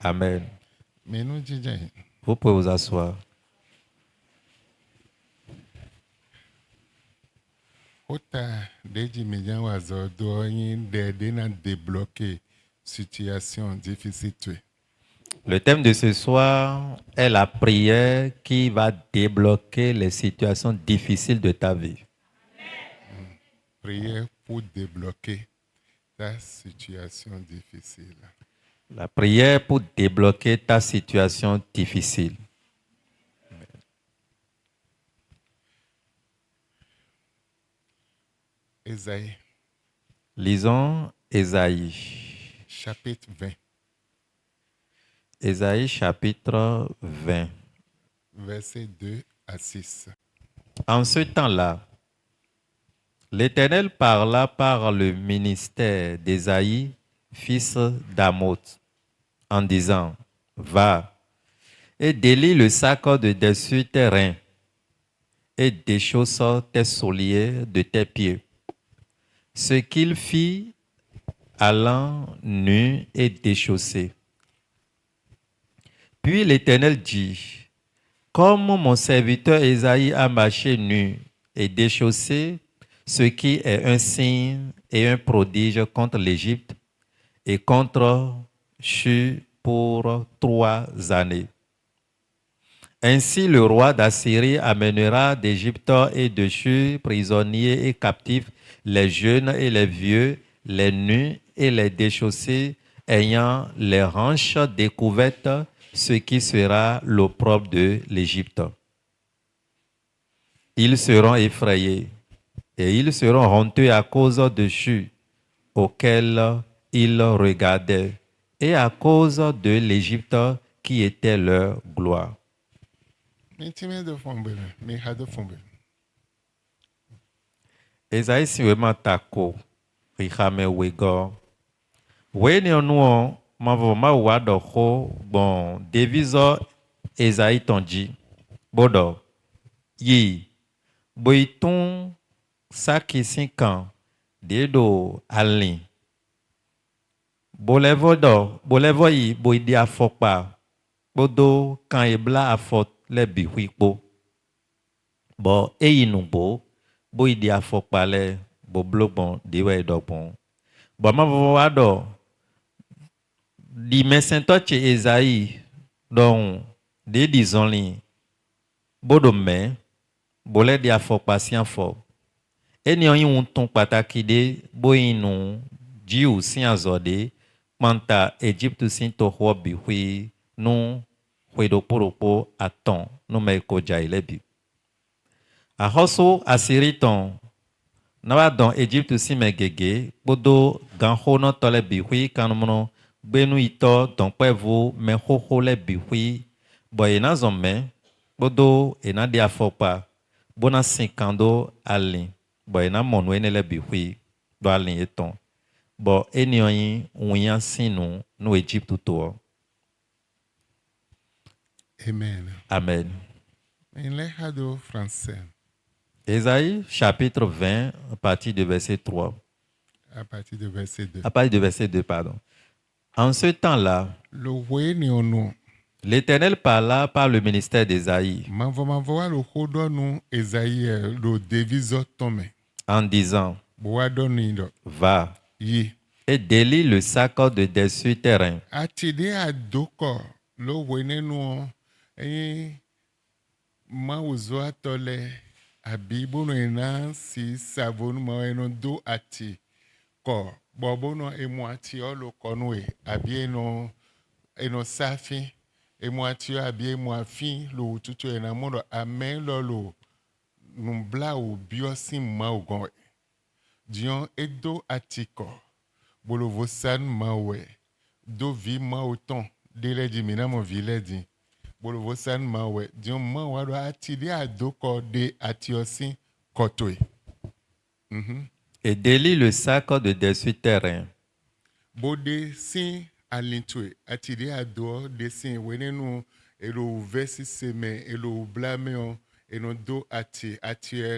Amen. Mais nous disons, Vous pouvez vous asseoir. autant des médias oiseaux d'aider à débloquer situation difficile. Le thème de ce soir est la prière qui va débloquer les situations difficiles de ta vie. Prière pour débloquer ta situation difficile. La prière pour débloquer ta situation difficile. Ésaïe, Lisons Ésaïe. chapitre 20, Ésaïe chapitre 20. versets 2 à 6. En ce temps-là, l'Éternel parla par le ministère d'Ésaïe, fils d'Amoth, en disant, va et délie le sac de dessus tes reins et déchausse tes souliers de tes pieds. Ce qu'il fit allant nu et déchaussé. Puis l'Éternel dit, comme mon serviteur Ésaïe a marché nu et déchaussé, ce qui est un signe et un prodige contre l'Égypte et contre Shur pour 3 années. Ainsi le roi d'Assyrie amènera d'Égypte et de Shur prisonniers et captifs les jeunes et les vieux, les nus et les déchaussés, ayant les hanches découvertes, ce qui sera l'opprobre de l'Égypte. Ils seront effrayés et ils seront honteux à cause de Shur, auquel ils regardaient, et à cause de l'Égypte qui était leur gloire. Esaïe si wema tako rihame wego. Weni onuo mavoma wado ho bon deviso Esaïe tonji. Bodo yi boiton saki sinkan dedo alin. Bolevo yi boidi afokpa. Bodo kan ebla afot le bihuipo. Bo eyinumbo boidi afokpa le bo blogbon dewe dogbon. Bo mavo wado di mesento che Esaïe don de disonli bodo me bolé di afokpa si afo. Eni on un ton pataki de boinu jiu si azode manta Egypte sin to hobi hui no huido poropo aton no me ko jailebi. A hoso asiriton na don Egypte si megege bodo ganho no tole bihui kanumno gbenu ito don pevu me hoho le bihui boy na zome bodo ena dia fopa bona sinkando alin boy na monwe ne le bihui do alin eton bo enioyin wiyan sinu no Egypte to. Amen. Amen. In le hado français, Ésaïe chapitre 20 à partir du verset 3. à partir du verset 2. À partir du verset 2, pardon. En ce temps-là, Le voye ni onu, l'Éternel parla par le ministère d'Ésaïe mavoa le hodo nu Esaïe le deviso tome. en disant, Boado ni do. va Yi. et délie le sac de dessus tes reins Atide adoko lo wene nu ma uzo atole abibono ena si savonu ma eno do ati ko bobono emu ati olo konwe abi eno safi emu ati abi emu afi lo tutu ena mono amen lo numbla o biosi ma ogon dion edo atiko bolo vosan mawe do vi ma autant dele di mina mo viledi bolo vosan mawe dion ma wado atide adoko de atiosi kotoe. et délie le sac de dessus tes reins. Bode sin alintue atide ado de sin wenenu elo versi seme elo blameo eno do ati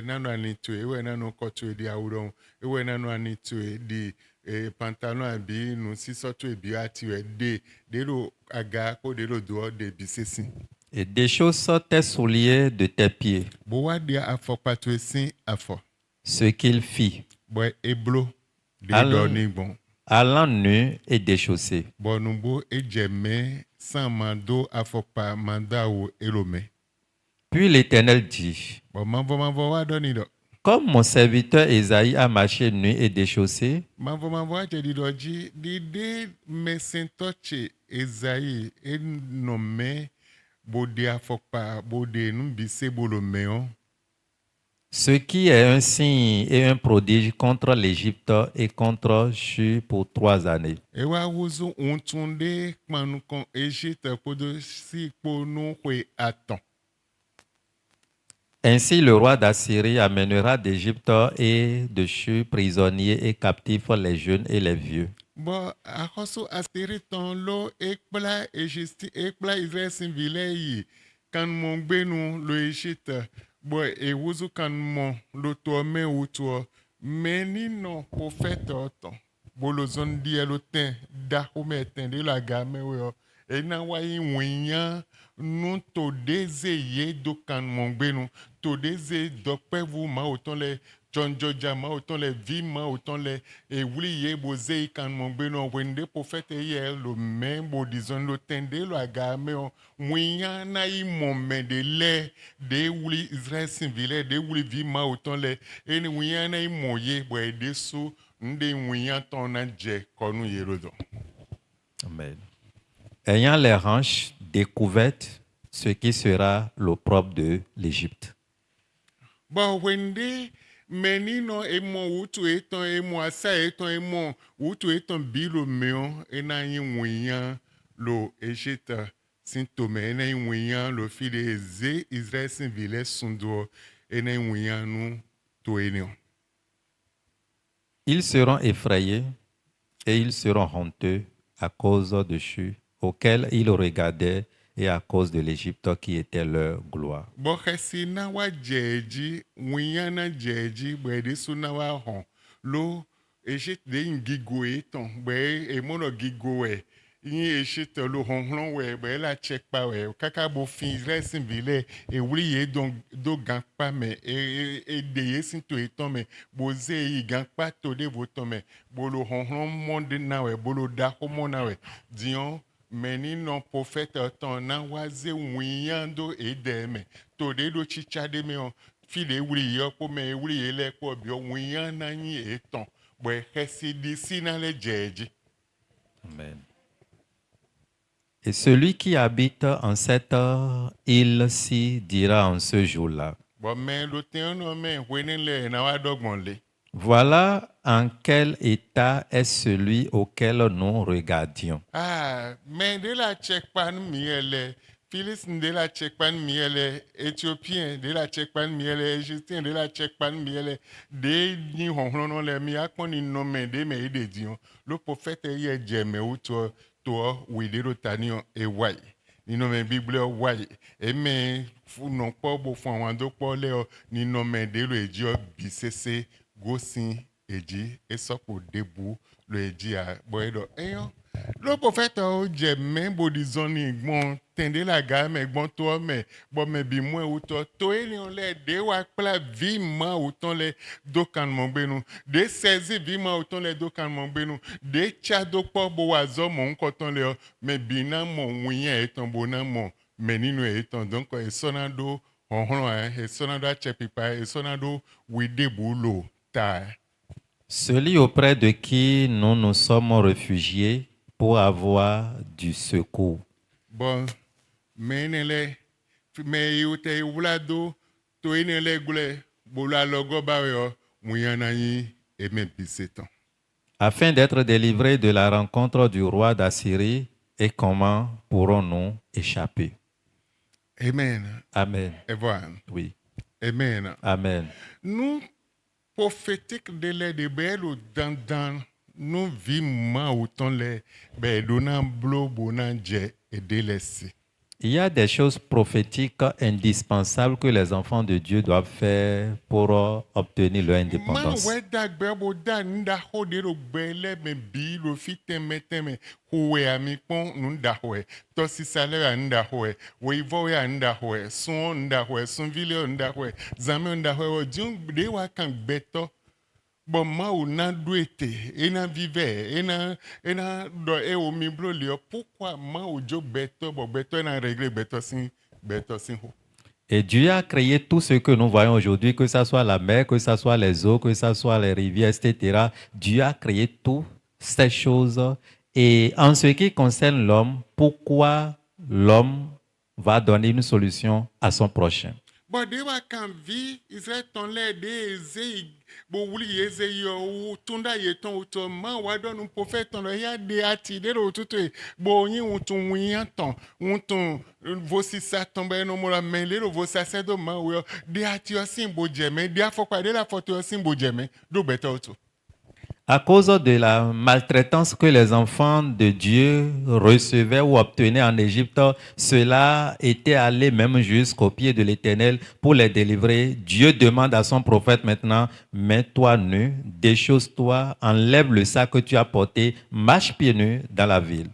nano alintue ewe nano kotoe di audon ewe nano alintue di et pantalon abi nous si surtout et bio ati de lo aga ko de lo do de bisesi. et déchausse tes souliers de tes pieds. Bo wa dia afokpa to esin afo. Ce qu'il fit, Bo eblo de Al- do ni bon. allant nu et déchaussé. Bo numbo ejeme sans mando afokpa manda o elome. Puis l'Éternel dit, Bo manvo wa do ni do. comme mon serviteur Ésaïe a marché nu et déchaussé, Manvo wa je di do ji di de mesentoche Esaïe enome bo de afokpa bo de numbise bolomeon. ce qui est un signe et un prodige contre l'Égypte et contre Shur pour 3 années. Ewa wuzu untunde kpanu kon Égypte podo si kponu kwe aton. Ainsi le roi d'Assyrie amènera d'Égypte et de Shur prisonniers et captifs les jeunes et les vieux. Bon, akoso Assyrie ton lo ekpla Égypte ekpla Israël sin vile yi kan mon gbenu lo Égypte. Bon, e wuzu kan mon lo to me uto meni no prophète oton. Bolo zon di elo ten da home ten de la game we e na wa yi winya nu to deze ye do kan mon gbenu to deze dokpe vu ma oton le Jonjoja ma autant les vies ma autant les et oublier bosé kan mon beno wende prophète hier le même bo disons le tende le agame moyen na i moment de les de ouli Israël civil de ouli vie ma autant les et ni moyen na i moye bo de sou nde moyen ton na je konu yerodo. Amen. Ayant les hanches découvertes, ce qui sera l'opprobre de l'Égypte. Bon wende menino emo utu eton emo asa eton emo utu eton bilo meon ena yin wiyan lo Égypte sintome ena yin wiyan lo fide eze Israël sin vile sundo ena yin wiyan nu to enion. Ils seront effrayés et ils seront honteux à cause de Shur, auquel ils regardaient, et à cause de l'Égypte qui était leur gloire. Bo khesi na wa jeji wiyan na jeji bo de su na wa hon lo Égypte de yin gigo eton bo e mono gigo e yin Égypte lo honhlon we bo la check pa we kaka bo fin Israël sin vile e wuli ye do gan pa me e de ye sin to eton me bo ze yi gan pa to de vo ton me bo lo honhlon monde na we bo lo da ho mo na we dion meni non prophète ton na waze wiando edeme to de do chicha de me fi de wuli yo po me wuli ele po bi o wian na yin eton bo khesi di sina le jeji. Amen. Et celui qui habite en cette île-ci dira en ce jour-là, Bo me lo ten no me wenen le na wa dogbon le. voilà en quel état est celui auquel nous regardions. Ah, mais de la Tchèque-Pan miele, Phyllis de la Tchèque-Pan miele, Éthiopien de la Tchèque-Pan miele, Égyptien de la Tchèque-Pan miele, de ni honhlono le mi akoni nome de me ide dion. Le prophète ye jeme ou to widero tanio e wai. Ni nome Bible wai. E me fu non po bo fon wando po le ni nome de lo eji bisese gosin eji esopo debu lo eji a boedo eyo. Le prophète o jeme bo dizoni gbon tende la ga me gbon to me bo me bi mo ou to eli on le de wa pla vi ma ou ton le do kan mon benu de sezi vi ma ou ton le do kan mon benu de cha do po bo wa zo mon ko ton le me bi na mo wiyen eton bo na mo meninu eton donc e sonado honhon e sonado a chepipa e sonado we de bulo ta. Celui auprès de qui nous nous sommes réfugiés pour avoir du secours. Bon, menele me yote wulado to enele gule bola logo bayo muyana yi e me biseton. Afin d'être délivrés de la rencontre du roi d'Assyrie, et comment pourrons-nous échapper? Amen. Amen. Evan. Oui. Amen. Amen. Nous prophétique de l'aide de belo dans nous vivons autant les bedona blo bonan je et délaissé. Il y a des choses prophétiques indispensables que les enfants de Dieu doivent faire pour obtenir leur Ma indépendance. we dagbe bo da nda ho de ro gbe le me bi lo fi teme howe ami pon nda ho to si salaire nda ho we vo ya nda ho sun nda ho sun vile nda ho zame nda ho jun de wa kan gbeto bo ma o na do ete ena vive ena do e o mi bro le pourquoi ma o jo gbeto bo gbeto na régler gbeto sin ho. Et Dieu a créé tout ce que nous voyons aujourd'hui, que ce soit la mer, que ce soit les eaux, que ce soit les rivières, etc. Dieu a créé toutes ces choses. Et en ce qui concerne l'homme, pourquoi l'homme va donner une solution à son prochain? But they were can vi Israel ton le de ze bo wuli eze yo tunda ye ton to ma wa don un prophète ton ya de ati de ro tutu bo yin un tun wiyan ton un tun vosi sa ton be no mo la men le ro vosi sa do ma wo de ati yo sin bo jeme de afokpa de la foto yo sin bo jeme do beto to. À cause de la maltraitance que les enfants de Dieu recevaient ou obtenaient en Égypte, cela était allé même jusqu'au pied de l'Éternel pour les délivrer. Dieu demande à son prophète maintenant, mets-toi nu, déchausse-toi, enlève le sac que tu as porté, marche pieds nus dans la ville.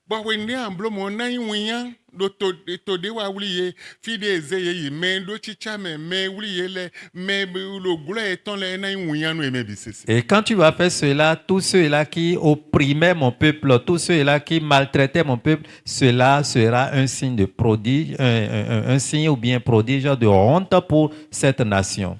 But when they amblo mo na yin wiyan do to de wa wuli ye fi de eze ye yi men do chicha me wuli ye le me lo gula e ton le na yin wiyan no e me bisisi. Et quand tu vas faire cela, tous ceux-là qui opprimaient mon peuple, tous ceux-là qui maltraitaient mon peuple, cela sera un signe de prodige, un signe ou bien prodige de honte pour cette nation.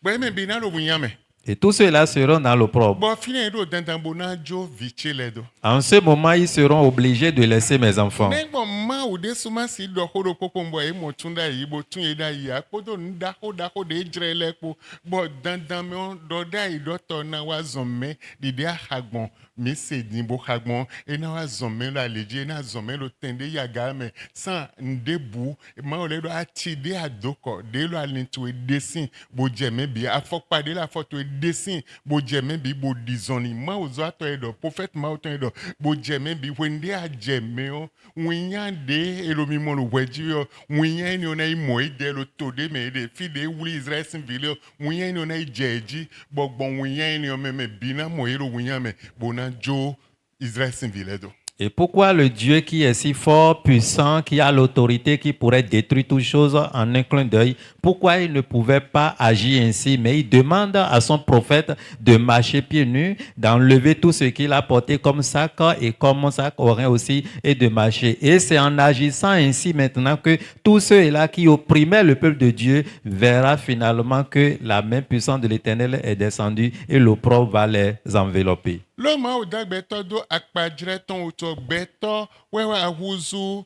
But me bina lo wiyan me. Et tous ceux-là seront dans l'opprobre. But fine do dandan bo na jo viche le do. En ce moment, ils seront obligés de laisser mes enfants. Nego ma o de suma si do ho do popo mbo e mo tunda yi bo tun ye da yi akodo nda ho de jrele po bo dandan me on do da yi do to na wa zomme di de hagbon mi se din bo hagbon e na wa zomme lo aleje na zomme lo tende ya ga me san ndebu ma o le do ati de adoko de lo alintu e desin bo jeme bi afokpa de la photo e desin bo jeme bi bo dizoni ma o zo ato e do prophète ma o to e do bo jeme bi wende a jeme o wiyan de elomi mo lo weji o wiyan ni ona imo ide lo to de me de fi de wuli Israel sin vile wiyan ni ona ijeji gbogbo wiyan ni o me bina mo ero wiyan me bona jo Israel sin vile do. Et pourquoi le Dieu qui est si fort, puissant, qui a l'autorité, qui pourrait détruire toutes choses en un clin d'œil, pourquoi il ne pouvait pas agir ainsi? Mais il demande à son prophète de marcher pieds nus, d'enlever tout ce qu'il a porté comme sac et comme sac orein aussi, et de marcher. Et c'est en agissant ainsi maintenant que tous ceux-là qui opprimaient le peuple de Dieu verra finalement que la main puissante de l'Éternel est descendue et l'opprobre va les envelopper. Lo ma o da gbeto do akpajre ton o to gbeto we wa huzu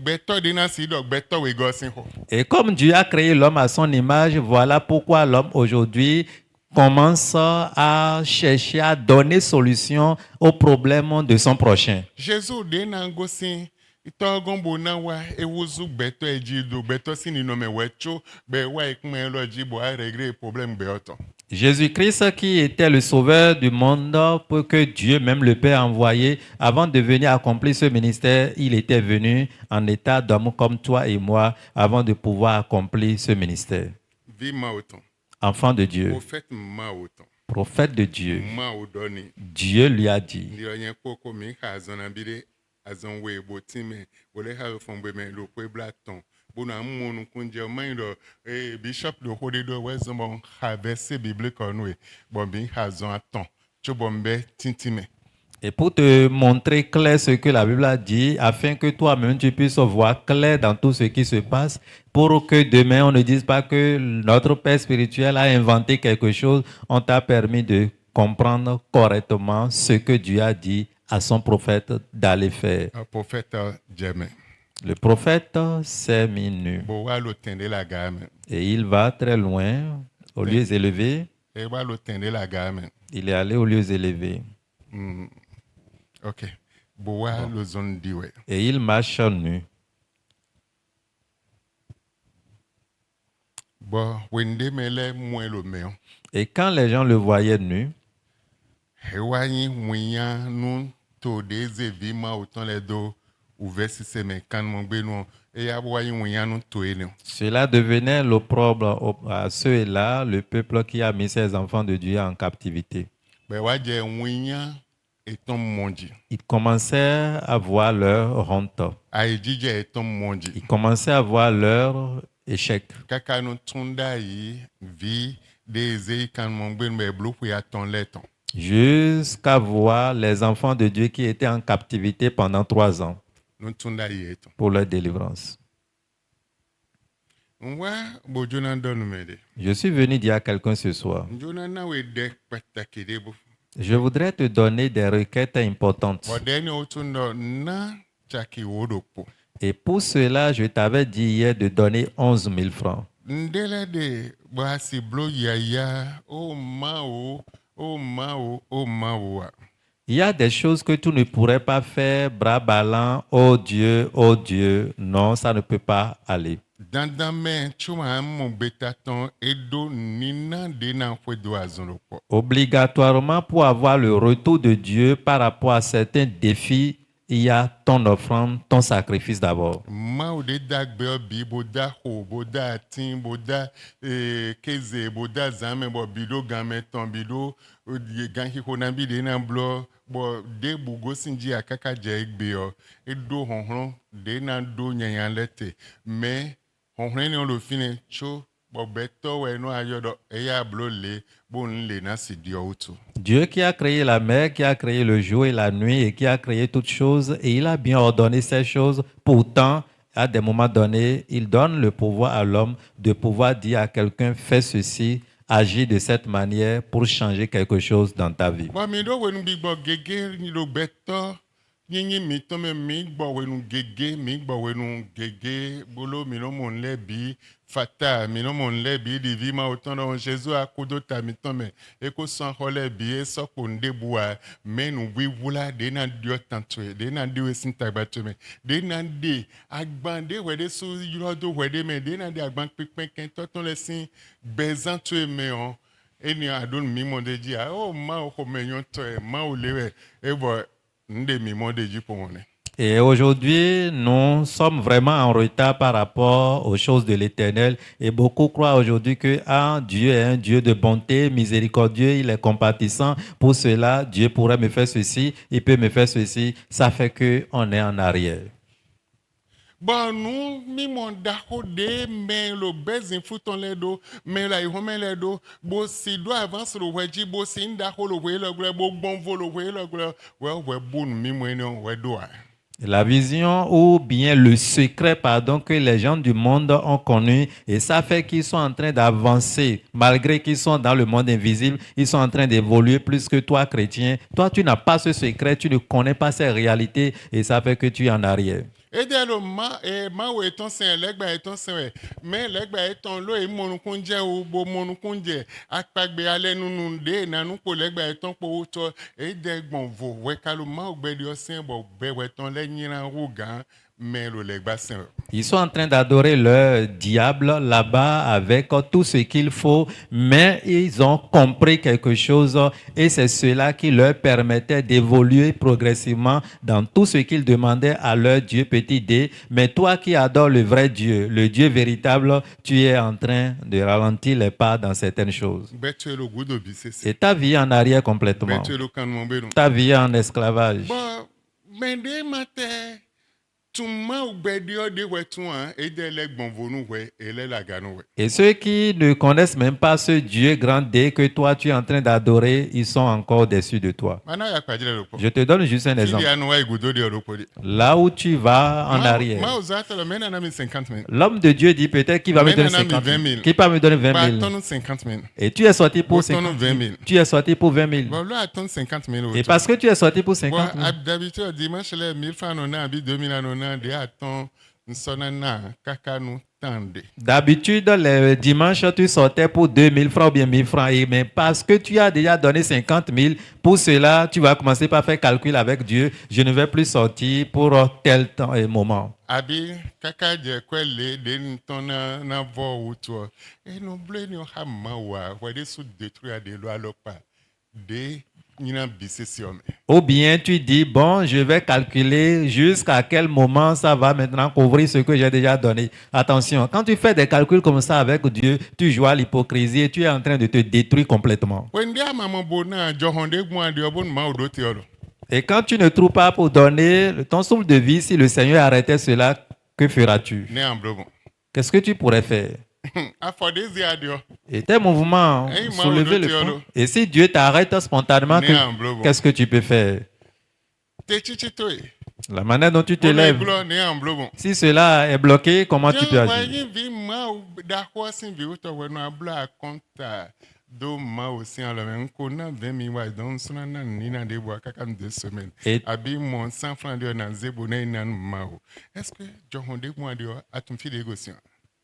gbeto de na si do gbeto we go sin ho. Et comme Dieu a créé l'homme à son image, voilà pourquoi l'homme aujourd'hui commence à chercher à donner solution aux problèmes de son prochain. Jésus de na go sin ito gombo na wa ewuzu gbeto eji do gbeto sin ni no me wecho be wa ikun lo ji bo a régler problème be oto. Jésus-Christ qui était le sauveur du monde, pour que Dieu, même le Père, a envoyé, avant de venir accomplir ce ministère, il était venu en état d'homme comme toi et moi, avant de pouvoir accomplir ce ministère. Vi ma oton. Enfant de Dieu, Prophète ma oton. prophète de Dieu, Ma odoni. Dieu lui a dit, Ndi onye koko mi ha zona bide azon we botime wole ha fombe me lo kwe blaton. Bona mmonu kunje mind bishop de hode do wezon ha verset biblique onwe bon bi ha zon aton. Chobombe tintime. et pour te montrer clair ce que la Bible a dit, afin que toi-même tu puisses voir clair dans tout ce qui se passe, pour que demain on ne dise pas que notre Père spirituel a inventé quelque chose, on t'a permis de comprendre correctement ce que Dieu a dit à son prophète d'aller faire. Prophète Jeme. Le prophète s'est mis nu Bo wa lo tende la game. et il va très loin, aux lieux élevés. E wa lo tende la game. Il est allé aux lieux élevés OK. Bo wa lo zon diwe. et il marche nu. Bo wende mele mwen lo meon. Et quand les gens le voyaient nu, E wa yin wiyan nu to de ze vi ma oton le do ouvert si c'est mais quand mon bénou et ya voyé mon yanou toéné. Cela devenait l'opprobre à ceux-là, le peuple qui a mis ses enfants de Dieu en captivité. Ben ouais j'ai ouïa et ton mondi. Ils commençaient à voir leur honte. Aïdji et ton mondi. Ils commençaient à voir leur échec. Kaka no tunda yi vi des quand mon bénou mais blou pour ya ton letton. Jusqu'à voir les enfants de Dieu qui étaient en captivité pendant 3 ans No tunda yi eton. pour leur délivrance. Ouais, bo jona donne me de. Je suis venu dire à quelqu'un ce soir, Jona na we de pataki de bo. je voudrais te donner des requêtes importantes. Bo deni otundo na chaki wodopo. Et pour cela, je t'avais dit hier de donner 11 000 francs. Ndele de basi blo yaya o mao o mao o mao. Il y a des choses que tu ne pourrais pas faire, bras ballants, oh Dieu, non, ça ne peut pas aller. Dandame chuma mo betaton edo nina de na fwe do azonoko. Obligatoirement, pour avoir le retour de Dieu par rapport à certains défis, il y a ton offrande, ton sacrifice d'abord. Mao de dagbe bi boda ho boda tin boda keze boda zame bo bido gameton bido ganki hona bi de na blo bo de bugo sinji akaka je igbe o edo honhon de na do nyanyan lete mais honhon ni on lo fine cho bo beto we no ayodo eya blo le bon le na sidi outu. Dieu qui a créé la mer, qui a créé le jour et la nuit et qui a créé toutes choses, et il a bien ordonné ces choses. Pourtant, à des moments donnés, il donne le pouvoir à l'homme de pouvoir dire à quelqu'un, fais ceci, agis de cette manière pour changer quelque chose dans ta vie. Bon, mi do wenu bi gbo gege ni do beto nyinyi mi to me mi gbo wenu gege bolo mi no mon lebi fata mi no mon lebi di vi ma oton don Jésus akudo ta mi to me e ko san hole bi e so ko ndebua menu wi wula de na dio tantwe de na di we sin tagba to me de na de agban de we de so yuro do we de me de na de agban pipen ken to ton le sin bezan to me on eni adon mi mo de ji o ma o ko menyon to e ma o lewe e bo nde mi mo de ji pour mon. Et aujourd'hui, nous sommes vraiment en retard par rapport aux choses de l'Éternel. Et beaucoup croient aujourd'hui que Dieu est un Dieu de bonté, miséricordieux, il est compatissant. Pour cela, Dieu pourrait me faire ceci, il peut me faire ceci. Ça fait qu'on est en arrière. Bon, nous, mi mon dako de, mais le bezin fouton les dos, mais la ihome les dos, bo si do avance le weji, bo si ndako le we le gre, bo bon vo le we le gre, we bon mi mo eno we do. La vision ou bien le secret, pardon, que les gens du monde ont connu et ça fait qu'ils sont en train d'avancer. Malgré qu'ils sont dans le monde invisible, ils sont en train d'évoluer plus que toi, chrétien. Toi, tu n'as pas ce secret, tu ne connais pas ces réalités et ça fait que tu es en arrière. Et dès le ma ou eton sen legba eton sen mais legba eton lo e monu kunje ou bo monu kunje akpagbe ale nunu de na nu ko legba eton po to e de gbon vo we kalu ma ou gbe di osen bo be weton le nyiran rugan mais le legba sen. Ils sont en train d'adorer leur diable là-bas avec tout ce qu'il faut, mais ils ont compris quelque chose et c'est cela qui leur permettait d'évoluer progressivement dans tout ce qu'ils demandaient à leur Dieu petit D. Mais toi qui adores le vrai Dieu, le Dieu véritable, tu es en train de ralentir les pas dans certaines choses. Et ta vie est en arrière complètement. Ta vie est en esclavage. Et ceux qui ne connaissent même pas ce Dieu grand D que toi tu es en train d'adorer, ils sont encore déçus de toi. Je te donne juste un exemple. Là où tu vas en arrière, l'homme de Dieu dit peut-être qu'il va me donner 50 000. Qui va me donner 20 000. Et tu es sorti pour 50 000. Tu es sorti pour 20 000. Et parce que tu es sorti pour 50 000. D'habitude, dimanche, les 1000 francs, on a 2000 D'habitude, le dimanche, tu sortais pour 2000 francs ou bien 1000 francs. Mais parce que tu as déjà donné 50 000, pour cela, tu vas commencer par faire calcul avec Dieu. Je ne vais plus sortir pour tel temps et moment. Abi kaka je kwele de ntona na vo uto e no ble ni ha mawa we de su détruire de lo alopa de nyina bise si ome. Ou bien tu dis, bon, je vais calculer jusqu'à quel moment ça va maintenant couvrir ce que j'ai déjà donné. Attention, quand tu fais des calculs comme ça avec Dieu, tu joues à l'hypocrisie et tu es en train de te détruire complètement. When dia mama bona johonde gwa de obon ma odo te olo. Et quand tu ne trouves pas pour donner ton souffle de vie, si le Seigneur arrêtait cela, que feras-tu? Ne amblobo. Qu'est-ce que tu pourrais faire? Afodezi adio. Et tes mouvements, Hey, soulever le Maodo, poing. Et si Dieu t'arrête spontanément, Ne qu'est-ce que tu peux faire? Te chichitoe. La manière dont tu te Bona lèves. iglo ne amblobo. Si cela est bloqué, comment tu peux Jan agir? wanyi vi ma da kwasin vi uto weno abla konta do ma osi alo men ko na 20,000 wa don suna na ni na de bo akaka 2 semaines. Et, Abi mon 100 francs de na zebo na ina ma o. Est-ce que johonde gwa de atum fi de gosi?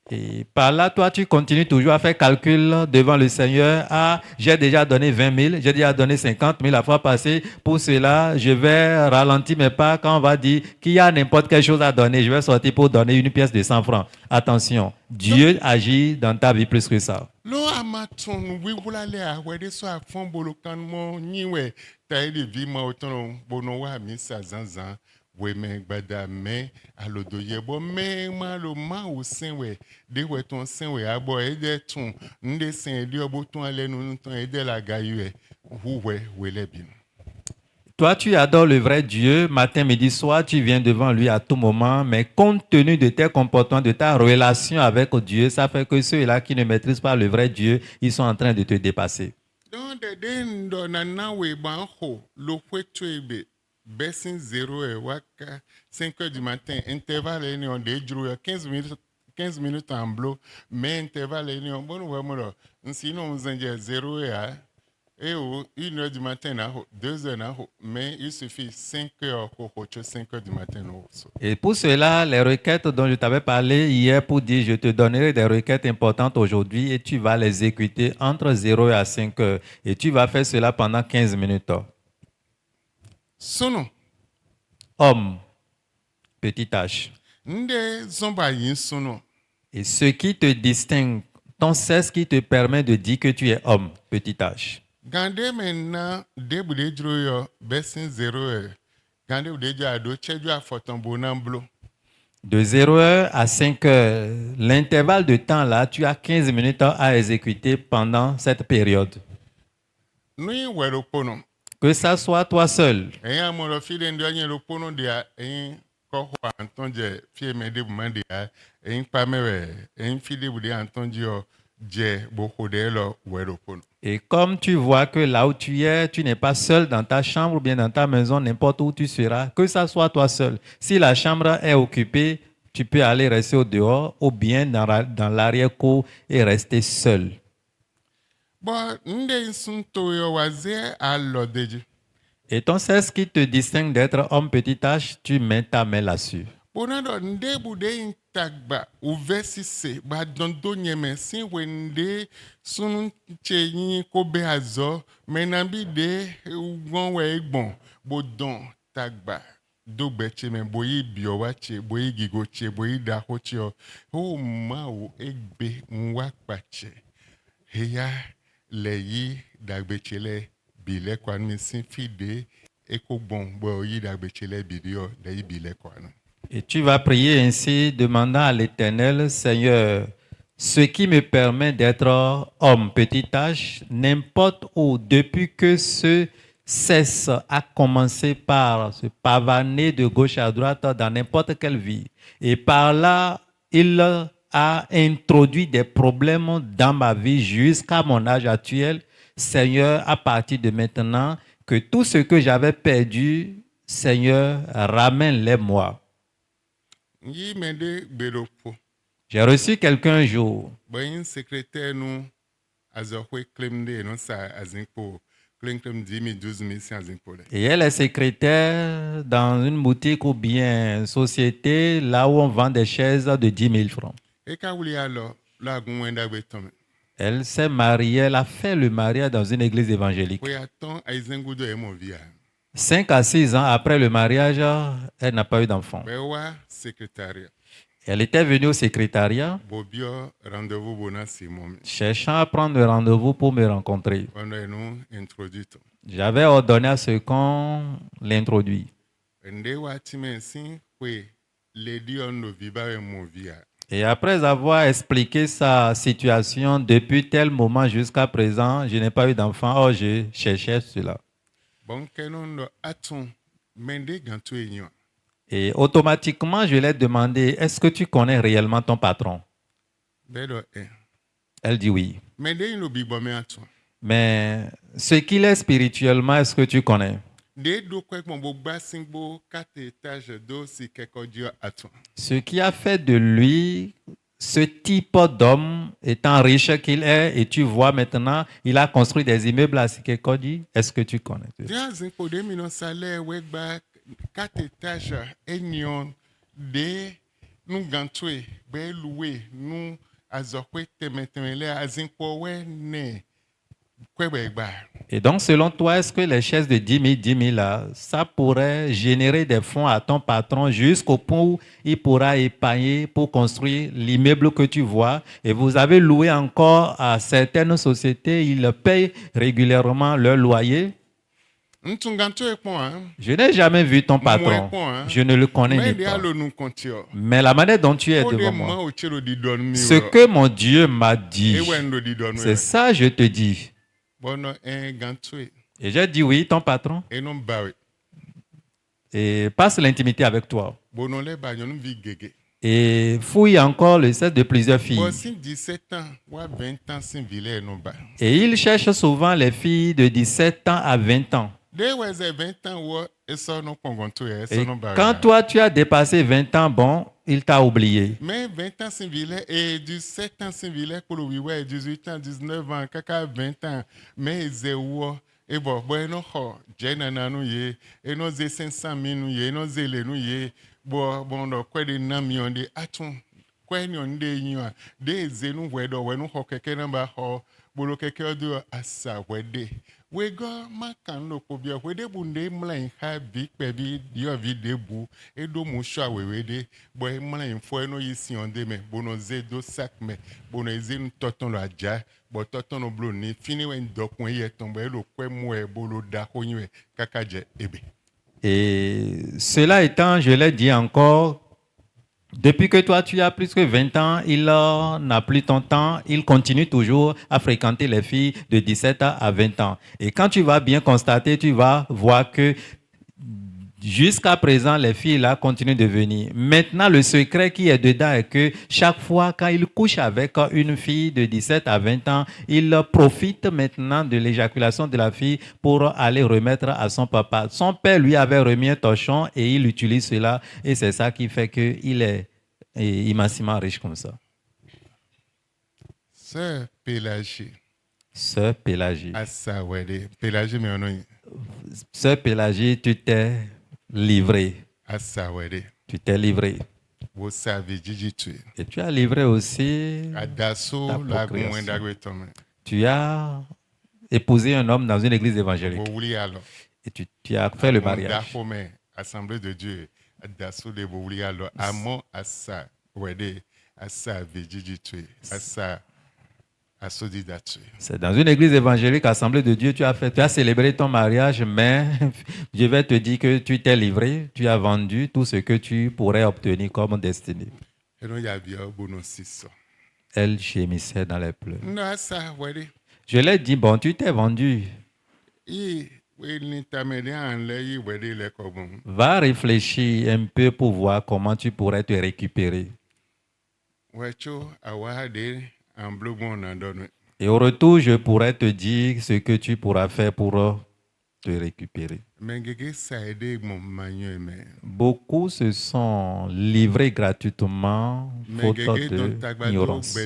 et par là, toi, tu continues toujours à faire calcul devant le Seigneur. Ah, j'ai déjà donné 20 000, j'ai déjà donné 50 000 la fois passée. Pour cela, je vais ralentir mes pas quand on va dire qu'il y a n'importe quelle chose à donner. Je vais sortir pour donner une pièce de 100 francs. Attention, Dieu agit dans ta vie plus que ça. Lo amaton wi wulale a wede so afon bolo kan mo nyiwe ta ide vi ma oton bono wa mi sa zanzan we me gbada me alodo yebo me ma lo ma o sinwe de we ton sinwe abo e de tun nde sin de obo tun alenu ton e de la gayu e huwe we lebin. Toi, tu adores le vrai Dieu, matin, midi, soir, tu viens devant lui à tout moment, mais compte tenu de tes comportements, de ta relation avec Dieu, ça fait que ceux-là qui ne maîtrisent pas le vrai Dieu, ils sont en train de te dépasser. Don de den do na na we ban ho lo kweto ebe besin 0 e waka 5 heures du matin intervalle ni on de juru 15 minutes en bloc mais intervalle ni on bon wa mo lo sinon on zanje 0 e a et au 1 heure du matin na ho 2 heures na ho mais il suffit 5 heures ko 5 heures du matin no so. Et pour cela, les requêtes dont je t'avais parlé hier pour dire je te donnerai des requêtes importantes aujourd'hui et tu vas les exécuter entre 0 et 5 heures. Et tu vas faire cela pendant 15 minutes. Sono Homme, petit h. nde zomba yin sono. Et ce qui te distingue, ton cesse qui te permet de dire que tu es homme, petit h. Gande maintenant debu de juru yo besin 0 e. Gande ou de jado cheju afoton bonan blo. De 0 heure à 5 heures, l'intervalle de temps là, tu as 15 minutes à exécuter pendant cette période. Nui wero pono. Que ça soit toi seul, Eyan mo lo fi de ndo anye lo pono dia eyin ko ho anton je fi me de bu man dia eyin pa mewe eyin fi de bu de anton je o je bo ho de lo wero pono. et comme tu vois que là où tu es, tu n'es pas seul dans ta chambre ou bien dans ta maison, n'importe où tu seras, que ça soit toi seul. Si la chambre est occupée, tu peux aller rester au dehors ou bien dans l'arrière-cour et rester seul. Bo nde sun to yo waze allo deji. Et ton c'est ce qui te distingue d'être homme petit h, tu mets ta main là-dessus. Bonado nde bu de intagba uvesi se ba dondo nyeme sin wende sun che yin ko be azo menabi de won we egbon bo don tagba dogbe che me boyi bio wa che boyi gigo che boyi da ho che o ma o egbe nwa pache heya leyi dagbe chele bile kwa mi sin fide eko bon boyi dagbe chele bidio leyi bile kwa no. Et tu vas prier ainsi, demandant à l'Éternel, Seigneur, ce qui me permet d'être homme, petit h, n'importe où, depuis que ce cesse à commencer par se pavaner de gauche à droite dans n'importe quelle vie. Et par là, il a introduit des problèmes dans ma vie jusqu'à mon âge actuel. Seigneur, à partir de maintenant, que tout ce que j'avais perdu, Seigneur, ramène-les moi. Yi mede beropo. J'ai reçu quelqu'un un jour. Bayin secrétaire nous azokwe claim de non sa azinko claim 10 000 12 000 c'est azinko. Et elle est secrétaire dans une boutique ou bien une société là où on vend des chaises de 10 000 francs. Et quand vous alors la gonwenda betom. Elle s'est mariée, elle a fait le mariage dans une église évangélique. Oui attends aizengudo e mo via. 5 à 6 ans après le mariage, elle n'a pas eu d'enfant. Bewa secrétariat. Elle était venue au secrétariat bobio rendez-vous bona Simon. cherchant à prendre rendez-vous pour me rencontrer. On a nous introduit. J'avais ordonné à ce qu'on l'introduise. Nde wa timensi kwe lady on no viba e movia. Et après avoir expliqué sa situation depuis tel moment jusqu'à présent, je n'ai pas eu d'enfant. Or, je cherchais cela. Bon kenon no atun mende gantu enyo. Et automatiquement, je lui ai demandé, est-ce que tu connais réellement ton patron? Bedo e. Elle dit oui. Mende no bibo me atun. Mais ce qu'il est spirituellement, est-ce que tu connais? De do kwek mon bo basingbo 4 étages do si kekodio atun. Ce qui a fait de lui ce type d'homme étant riche qu'il est, et tu vois maintenant, il a construit des immeubles à Sikekodi. Est-ce que tu connais? Dia zinko de mi no salaire wegba 4 étages enyon de nu gantwe be loué nu azokwe temetemele azinko we ne kwebegba. Et donc, selon toi, est-ce que les chaises de 10 000 là, ça pourrait générer des fonds à ton patron jusqu'au point où il pourra épargner pour construire l'immeuble que tu vois? Et vous avez loué encore à certaines sociétés, ils payent régulièrement leur loyer. Je n'ai jamais vu ton patron. Je ne le connais pas. Mais la manière dont tu es devant moi, ce que mon Dieu m'a dit, c'est ça je te dis. Et j'ai dit oui, ton patron. Et passe l'intimité avec toi. Et fouille encore le sexe de plusieurs filles. Et il cherche souvent les filles de 17 ans à 20 ans. Et quand toi tu as dépassé 20 ans, bon, il t'a oublié. Mais 20 ans et 17 ans 18 ans, 19 ans, 20 ans, mais zéro. Et bon, no ho, jena nanu ye, et no ze 500 000 ye, no ze le nu ye, bon, no kwe de na million de atun, kwe nyon de nywa, de ze nu wedo, we nu ho keke namba ho, bolo keke odo asa wede. We go makan no pobia, we de bunde mlain ha big baby, dio vide bu, e do musha we wede, boy mlain fo no yisi onde me, bono ze do sak me, bono ze nu toton lo aja. Et cela étant, je l'ai dit encore, depuis que toi tu as plus que 20 ans, il n'a plus ton temps, il continue toujours à fréquenter les filles de 17 ans à 20 ans. Et quand tu vas bien constater, tu vas voir que jusqu'à présent, les filles là continuent de venir. Maintenant, le secret qui est dedans est que chaque fois quand il couche avec une fille de 17 à 20 ans, il profite maintenant de l'éjaculation de la fille pour aller remettre à son papa. Son père lui avait remis un torchon et il utilise cela. Et c'est ça qui fait qu'il est immensément riche comme ça. Sœur Pélagie. Sœur Pélagie. Pélagie, mais on Sœur Pélagie, tu t'es livré. Tu t'es livré. Et tu as livré aussi ta procréation. Tu as épousé un homme dans une église évangélique. Et tu as fait le mariage. Assemblée de Dieu. C'est dans une église évangélique, Assemblée de Dieu, tu as célébré ton mariage, mais je vais te dire que tu t'es livré, tu as vendu tout ce que tu pourrais obtenir comme destinée. Elle gémissait dans les pleurs. Je lui ai dit, bon, tu t'es vendu. Va réfléchir un peu pour voir comment tu pourrais te récupérer. Et au retour, je pourrais te dire ce que tu pourras faire pour te récupérer. Beaucoup se sont livrés gratuitement faute d'ignorance.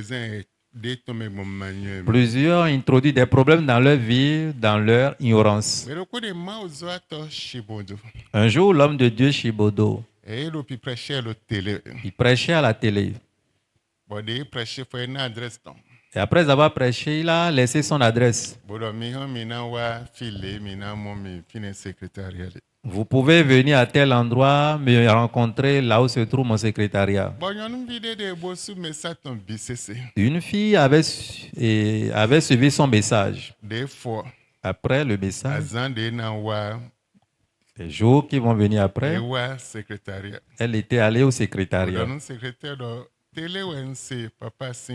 Plusieurs ont introduit des problèmes dans leur vie, dans leur ignorance. Un jour, l'homme de Dieu, Shibodo, il prêchait à la télé. Et après avoir prêché, il a laissé son adresse. Vous pouvez venir à tel endroit, me rencontrer là où se trouve mon secrétariat. Bon, nyɔnuvi ɖe ɖe bo su me satɔn bi sese. Une fille avait suivi son message. Ɖe fɔ Après le message, azã ɖe na wa les jours qui vont venir après, ɖe wa secrétariat. elle était allée au secrétariat. Ɖɔnu secrétaire ɖɔ télé wɛ nse papa si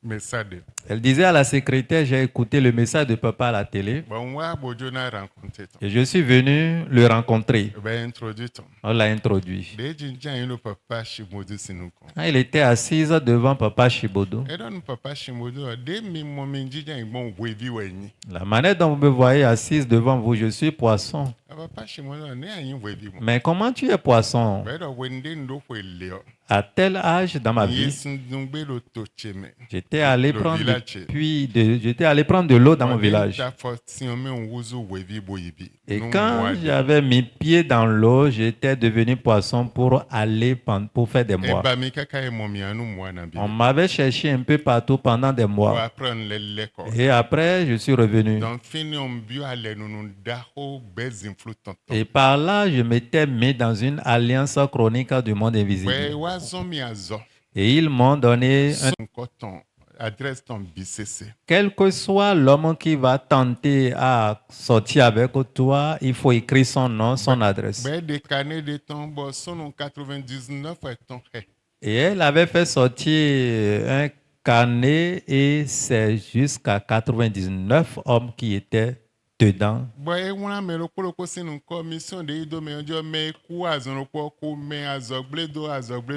message ɖe. Elle disait à la secrétaire, j'ai écouté le message de papa à la télé Bon wa bodzo na rencontre tɔn. et je suis venu le rencontrer. Bɛ introduit tɔn. On l'a introduit. Ɖe dzindzã yi lo papa Shimodu sinu kɔn. Quand il était assise devant papa Chibodo, Eɖɔnu papa Shimodu ɖe mi mɔ mi dzindzã yi gbɔn wevi wɛ nyi. la manière dont vous me voyez assise devant vous, je suis poisson. Papa Shimodu ne anyi wevi mɔ. Mais comment tu es poisson? Bɛ ɖɔ wɛ nde ŋdo ƒe liɔ. À tel âge dans ma vie, Yesu dungbe lo to tse me. j'étais allé Le prendre village. j'étais allé prendre de l'eau dans mon village. Ta fɔ tiɲɛ me wuzu wevi boyibi. Et quand j'avais mis pied dans l'eau, j'étais devenu poisson pour aller pour faire des mois. Eba mi kaka ye mɔ mia nu mɔ na bi. On m'avait cherché un peu partout pendant des Wa mois. après ne le kɔ. Et après, je suis revenu. Donc fini on bio ale nunu daho bezin flu tonton. Et par là, je m'étais mis dans une alliance chronique du monde Wɛ invisible. wa zɔn mi azɔ. Et ils m'ont donné, Son kɔtɔn adresse ton bisese. quel que soit l'homme qui va tenter à sortir avec toi, il faut écrire son nom, son adresse. Bɛ de kane de ton bɔ sonu 99 ton hɛ. Et elle avait fait sortir un carnet et c'est jusqu'à 99 hommes qui étaient dedans. Bɔ ewuna me lo kpolokpo sinu kɔ mission de yi do me ɔdzɔ me ku azɔn lo kpɔ ko me azɔgble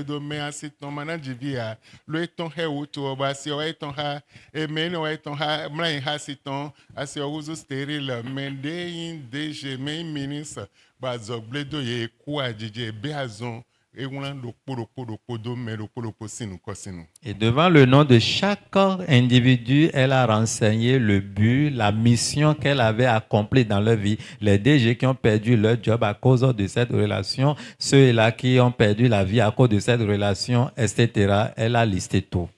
do me asi tɔn mana dzivi ya lo etɔn hɛ wotu ɔba asi ɔwa etɔn ha eme ne ɔwa etɔn ha mla yi ha asi tɔn asi ɔwuzu sterile me de yi DG me yi ministre ba azɔgble do ye ku adzidze ebe azɔn ewuna do kpolokpo do me lo kpolokpo sinu kɔ sinu. Et devant le nom de chaque individu, elle a renseigné le but, la mission qu'elle avait accomplie dans leur vie. Les DG qui ont perdu leur job à cause de cette relation, ceux-là qui ont perdu la vie à cause de cette relation, etc. Elle a listé tout.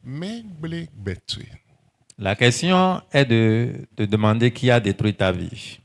Me gble gbetue. La question est de te demander qui a détruit ta vie.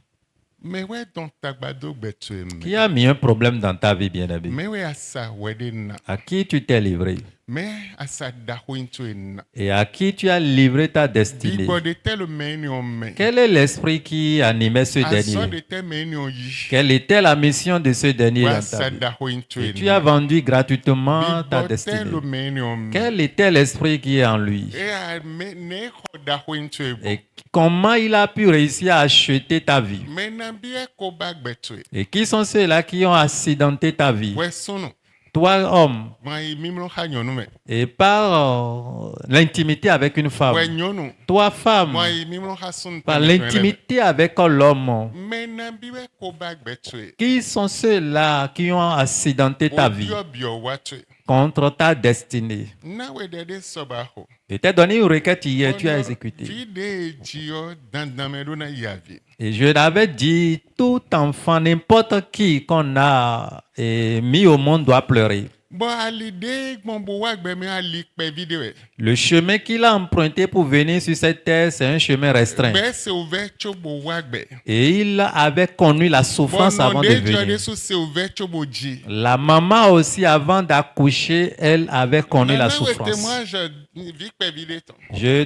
Me wɛ dɔn tagbado gbetue me. Qui a mis un problème dans ta vie, bien-aimé? Me wɛ asa wɛ de na. À qui tu t'es livré? Me asa daho into na. Et à qui tu as livré ta destinée? Bibɔ de tɛ le me ni o me. Quel est l'esprit qui animait ce Azɔ dernier? de tɛ me ni o yi. Quelle était la mission de ce dernier Wɛ dans asa ta vie? daho into Et tu as vendu gratuitement ta Bibɔ tɛ destinée. le me ni o me. Quel était l'esprit qui est en lui? E a me ne xɔ daho into e bɔ. Et comment il a pu réussir à acheter ta vie? Me na bi ko ba gbetue. Et qui sont ceux-là qui ont accidenté ta vie? Wɛ sunu. Toi, homme, Mɔ yi mimlɔ ha nyɔnu me. et par l'intimité avec une femme. Wɛ nyɔnu. Toi, femme, Mɔ yi mimlɔ ha sunu. par l'intimité avec l'homme. Me na bi ko ba gbetue. Qui sont ceux-là qui ont accidenté ta vie O biɔ wa tue. contre ta destinée? Na wɛ de de sɔba ho. Je t'ai donné une requête hier, tu as exécuté. Fi de dziɔ dandame do na yavi. Et je l'avais dit, tout enfant, n'importe qui qu'on a mis au monde doit pleurer. Bon, ali de gbɔnbo wa gbɛ mi ali kpɛ vidéo. Le chemin qu'il a emprunté pour venir sur cette terre, c'est un chemin restreint. Gbɛ se ouvert tso bo wa gbɛ. Et il avait connu la souffrance avant de de jɔ de venir. so se ouvert tso bo dzi. La maman aussi, avant d'accoucher, elle avait connu la souffrance. témoignage vi kpɛ vidéo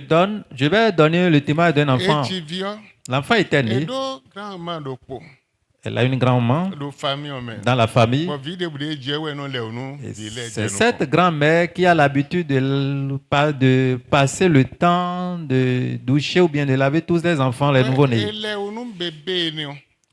tɔn. Je vais donner le témoignage d'un enfant. Edzi viɔ. L'enfant était né, Edo grand-maman do kpo. elle a une grand-maman Do famille o me. dans la famille. Bon, vidéo de dzi wɛ no le onu. Et Di le c'est dze no cette kɔ. grand-mère qui a l'habitude de passer le temps de doucher ou bien de laver tous les enfants, les nouveau-nés. Ele onu bébé ni o.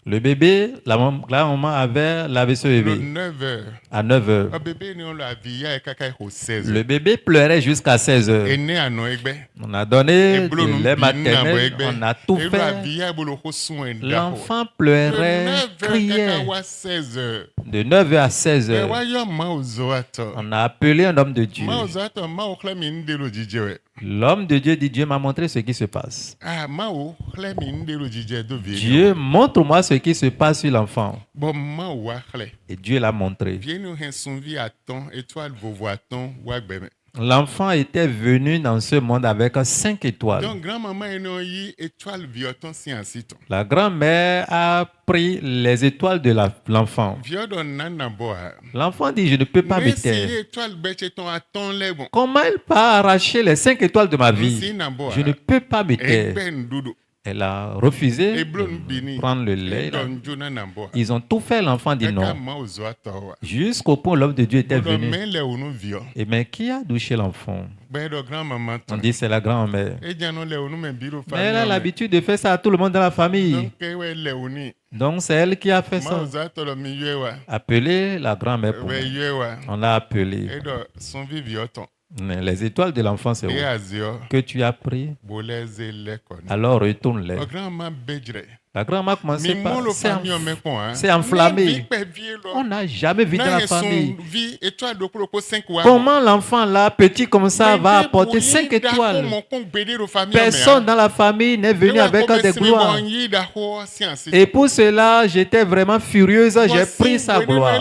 Le bébé, la maman avait lavé ce Le bébé 9 heures. à 9 heures. O bébé ni o la via e kaka ho 16 Le heures. bébé pleurait jusqu'à 16 heures. Ene ano egbe. On a donné Eblo du nu lait bi na bo maternel, egbe. on a tout Elo la fait. via bolo ho sun en da ho. L'enfant pleurait, Le 9 heures kaka criait. wa 16 heures. De 9 heures à 16 Mais heures. wa yo ma ozo ato. On a appelé un homme de Dieu. Ma ozo ato ma o khle mi nde lo jije we. L'homme de Dieu dit, Dieu m'a montré ce qui se passe. Ah ma o khle mi nde lo jije do vie. Dieu, montre-moi ce qui se passe sur l'enfant. Bon ma o wa khle. Et Dieu l'a montré. Vie nous hen sun vi aton étoile vovo aton wa gbe me. L'enfant était venu dans ce monde avec 5 étoiles. Donc, grand-maman est non yi étoile vioton si ansito. La grand-mère a pris les étoiles de l'enfant. Viodon nana boa. L'enfant dit, je ne peux pas me Mais si taire. étoile becheton à ton lebon. Comment elle peut arracher les 5 étoiles de ma Si vie? na boa. Je ne peux pas me taire. Egben dudu. Elle a refusé Eblon de bini. prendre le lait. Don juna na boa. Ils ont tout fait, l'enfant dit Eka non. ma ozo atowa. Jusqu'au point où l'homme de Dieu était Bodo venu. men le unu vio. Et mais qui a douché l'enfant? Bedo grand-maman On ton. dit c'est la grand-mère. E jano le unu men biro Mais elle a famille. l'habitude de faire ça à tout le monde dans la famille. Donc, ewe le uni. Donc c'est elle qui a fait Ma ça. ozo atolo mi yewa. Appelez la grand-mère pour We moi. yewa. On l'a appelé. Edo son vi vioton. Mais les étoiles de l'enfant, c'est E où? azio. Que tu as pris. Boleze le kon. Alors retourne-les. O grand-maman bejre. La grand-mère a commencé Mi par... molo C'est famille o mekon hein. c'est enflammé. Mais vi pe vie lo. On n'a jamais vu dans Na la ye famille. son vie étoile de ko 5 wa. Comment l'enfant là, petit comme ça, va apporter 5 étoiles? Personne dans la famille n'est venu avec des gloires. Et pour cela, j'étais vraiment furieuse. J'ai pris sa gloire.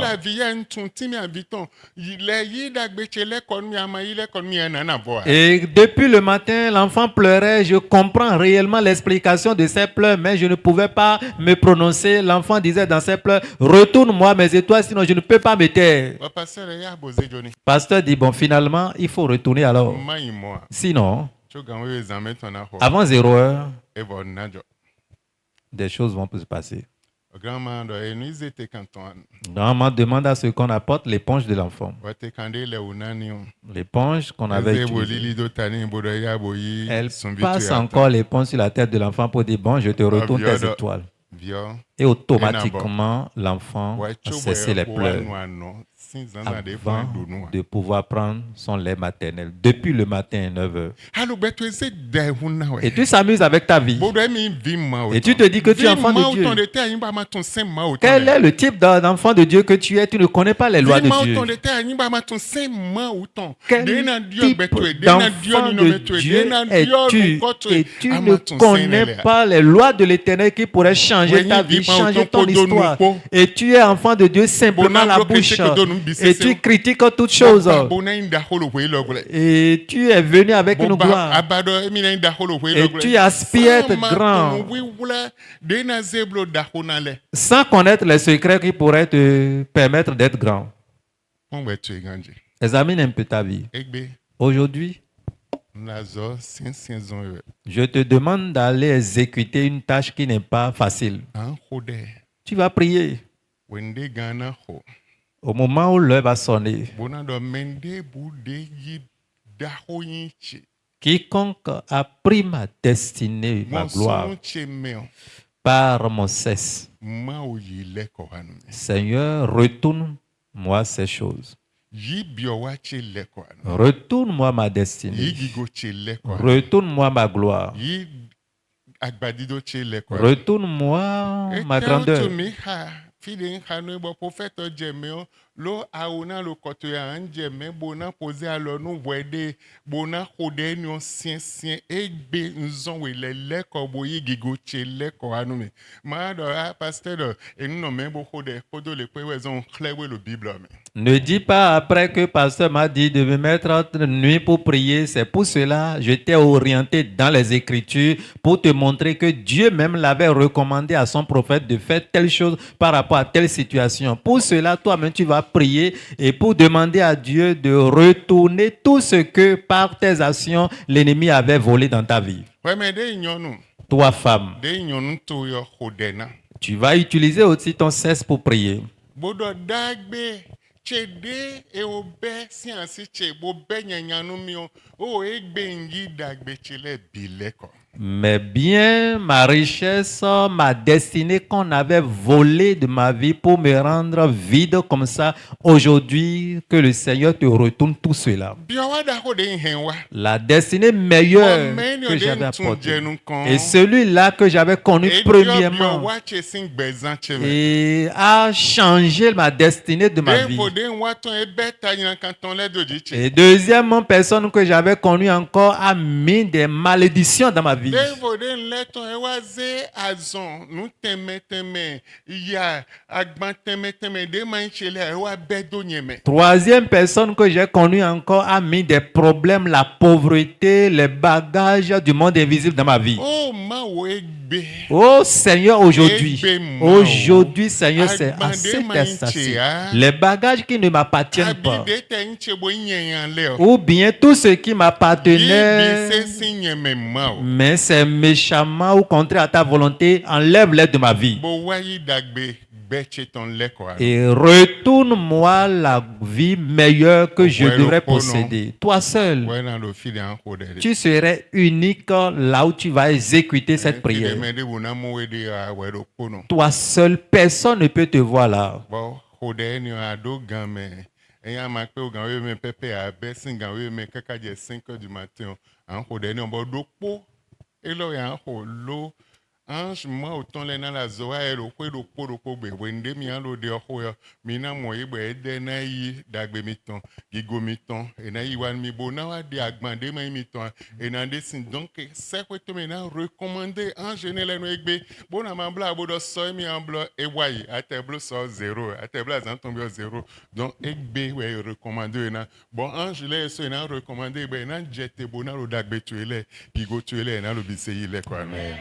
Et depuis le matin, l'enfant pleurait. Je comprends réellement l'explication de ses pleurs, mais je ne pouvais pas me prononcer. L'enfant disait dans ses pleurs, retourne-moi mes étoiles, sinon je ne peux pas me taire. Pasteur dit, bon, finalement, il faut retourner alors. Sinon, avant 0 heure, des choses vont se passer. Grand-maman demande à ce qu'on apporte l'éponge de l'enfant. L'éponge qu'on avait utilisée. Elle passe encore l'éponge sur la tête de l'enfant pour dire, bon, je te retourne tes étoiles. Et automatiquement, l'enfant a cessé les pleurs avant de pouvoir prendre son lait maternel. Depuis le matin, 9h. Et tu s'amuses avec ta vie. Et tu te dis que tu es enfant de Dieu. Quel est le type d'enfant de Dieu que tu es? Tu ne connais pas les lois de Dieu. Quel type d'enfant de Dieu es-tu? Et tu ne connais pas les lois de l'Éternel qui pourraient changer ta vie, changer ton histoire. Et tu es enfant de Dieu simplement la bouche. Et tu critiques toutes choses. Et tu es venu avec une gloire. Et tu aspires à être grand. Sans connaître les secrets qui pourraient te permettre d'être grand. Examine un peu ta vie. Aujourd'hui, je te demande d'aller exécuter une tâche qui n'est pas facile. Tu vas prier. Au moment où l'heure va sonner, quiconque a pris ma destinée, ma gloire, par mon cesse, Seigneur, retourne-moi ces choses. Retourne-moi ma destinée. Retourne-moi ma gloire. Retourne-moi ma grandeur. Lo aona lo koto ya anje me bona pose alo no wede bona hode ni sien sien egbe nzon we le ko boyi gigoche le ko anu me ma do a pasteur enu no me bo hode kodo le pe we zon klewe le bible me. Ne dis pas après que pasteur m'a dit de me mettre entre nuit pour prier. C'est pour cela que je t'ai orienté dans les Écritures pour te montrer que Dieu même l'avait recommandé à son prophète de faire telle chose par rapport à telle situation. Pour cela, toi-même, tu vas prier et pour demander à Dieu de retourner tout ce que par tes actions, l'ennemi avait volé dans ta vie. Toi, femme, tu vas utiliser aussi ton cesse pour prier. Chede e obe si ansi che bo be nyanyanu mi o egbe ngi dagbe chele bileko. Mais bien ma richesse, ma destinée qu'on avait volée de ma vie pour me rendre vide comme ça, aujourd'hui que le Seigneur te retourne tout cela. La destinée meilleure que j'avais apportée. Et celui-là que j'avais connu premièrement et a changé ma destinée de ma vie. Et deuxièmement, personne que j'avais connue encore a mis des malédictions dans ma vie. vie. Devo de nleton ewaze azon nu teme ya agban teme de manchele ewa bedo nyeme. Troisième personne que j'ai connue encore a mis des problèmes, la pauvreté, les bagages du monde invisible dans ma vie. Oh ma wo egbe. Oh Seigneur, aujourd'hui Seigneur, c'est assez assez. Les bagages qui ne m'appartiennent pas, Abi de te nche bo nyenyan le o. ou bien tout ce qui m'appartenait, Bi se si nyeme ma o. mais c'est méchamment ou contraire à ta volonté, enlève-les de ma vie. Bo wayi dagbe beche ton le kwa. Et retourne-moi la vie meilleure que je Ouais, devrais le pronom. posséder. Toi seul, Ouais nan lo fide an kode. tu serais unique là où tu vas exécuter cette prière. Fide me de wona mo we de a we lo kono. Toi seul, personne ne peut te voir là. Bon, kode ni ado gan me. Eyan ma pe o gan we me pepe a be sin gan we me kaka je 5 heures du matin. An kode ni on bo do po. E lo yan ho lo. Ange moi autant les dans la zoa et le kwe do be wende mi an lo de ho ya mi na mo ye be de na yi dagbe mi ton gigo mi ton e na yi wan mi bo na wa de agbande ma mi ton e na de sin donc c'est quoi to me na recommander en général no egbe bo na ma bla bo do so mi an blo e wayi ate blo so 0 ate bla zan ton bio 0 donc egbe we recommander na bon ange le so na recommander be na jete bo na lo dagbe tu ele gigo tu ele na lo bi se yi le quoi. Amen.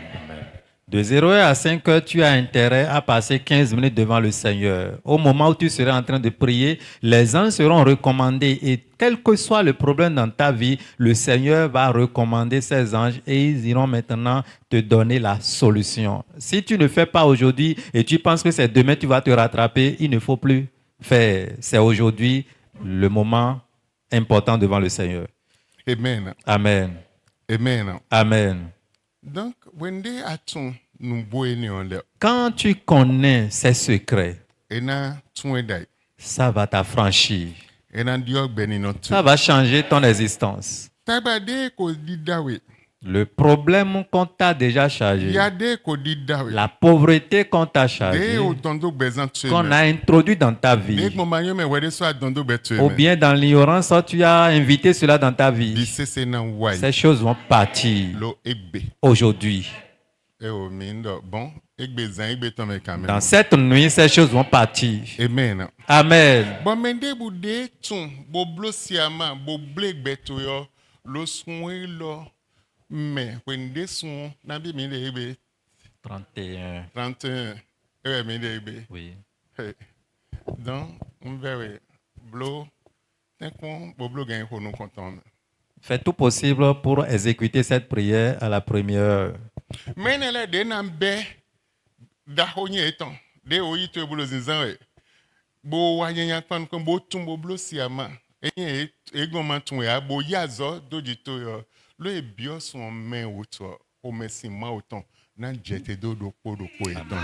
De 0 à 5 heures, tu as intérêt à passer 15 minutes devant le Seigneur. Au moment où tu seras en train de prier, les anges seront recommandés et quel que soit le problème dans ta vie, le Seigneur va recommander ses anges et ils iront maintenant te donner la solution. Si tu ne fais pas aujourd'hui et tu penses que c'est demain tu vas te rattraper, il ne faut plus faire. C'est aujourd'hui le moment important devant le Seigneur. Amen. Amen. Amen. Amen. Donc, wende atun nous boeni on le. Quand tu connais ces secrets, Ena tun edai. ça va t'affranchir. Ena diok beni no tu. Ça va changer ton existence. Tabade ko di dawe. Le problème qu'on t'a déjà chargé, Yade ko di dawe. la pauvreté qu'on t'a De chargé, o tondo bezan tu. qu'on a introduit dans ta De vie, mo manyo me wede so adondo betu. ou bien dans l'ignorance, tu as invité cela dans ta Di vie, sese na wai. ces choses vont partir Lo egbe. aujourd'hui. E o mindo. Bon, egbe zan egbe ton me quand même. Dans cette nuit, ces choses vont partir. Amen. Amen. Bon mende bu de tun bo blo siama bo bleg betu yo lo sunwe lo me wende sun na bi mi de egbe 31. 31 ewe mi de egbe. Oui. Hey. Donc, on verra. Blo, tant qu'on blo gagne pour nous content. Fais tout possible pour exécuter cette prière à la première heure. Mais elle de nambe da honye eton. De oyi to blo zinzan we. Bo wa yen pan kon bo tum bo blo siama. Eyen egon man tun ya bo yazo doji to yo. Lo e bio son men oto o mesin ma oton. Nan jete do po eton.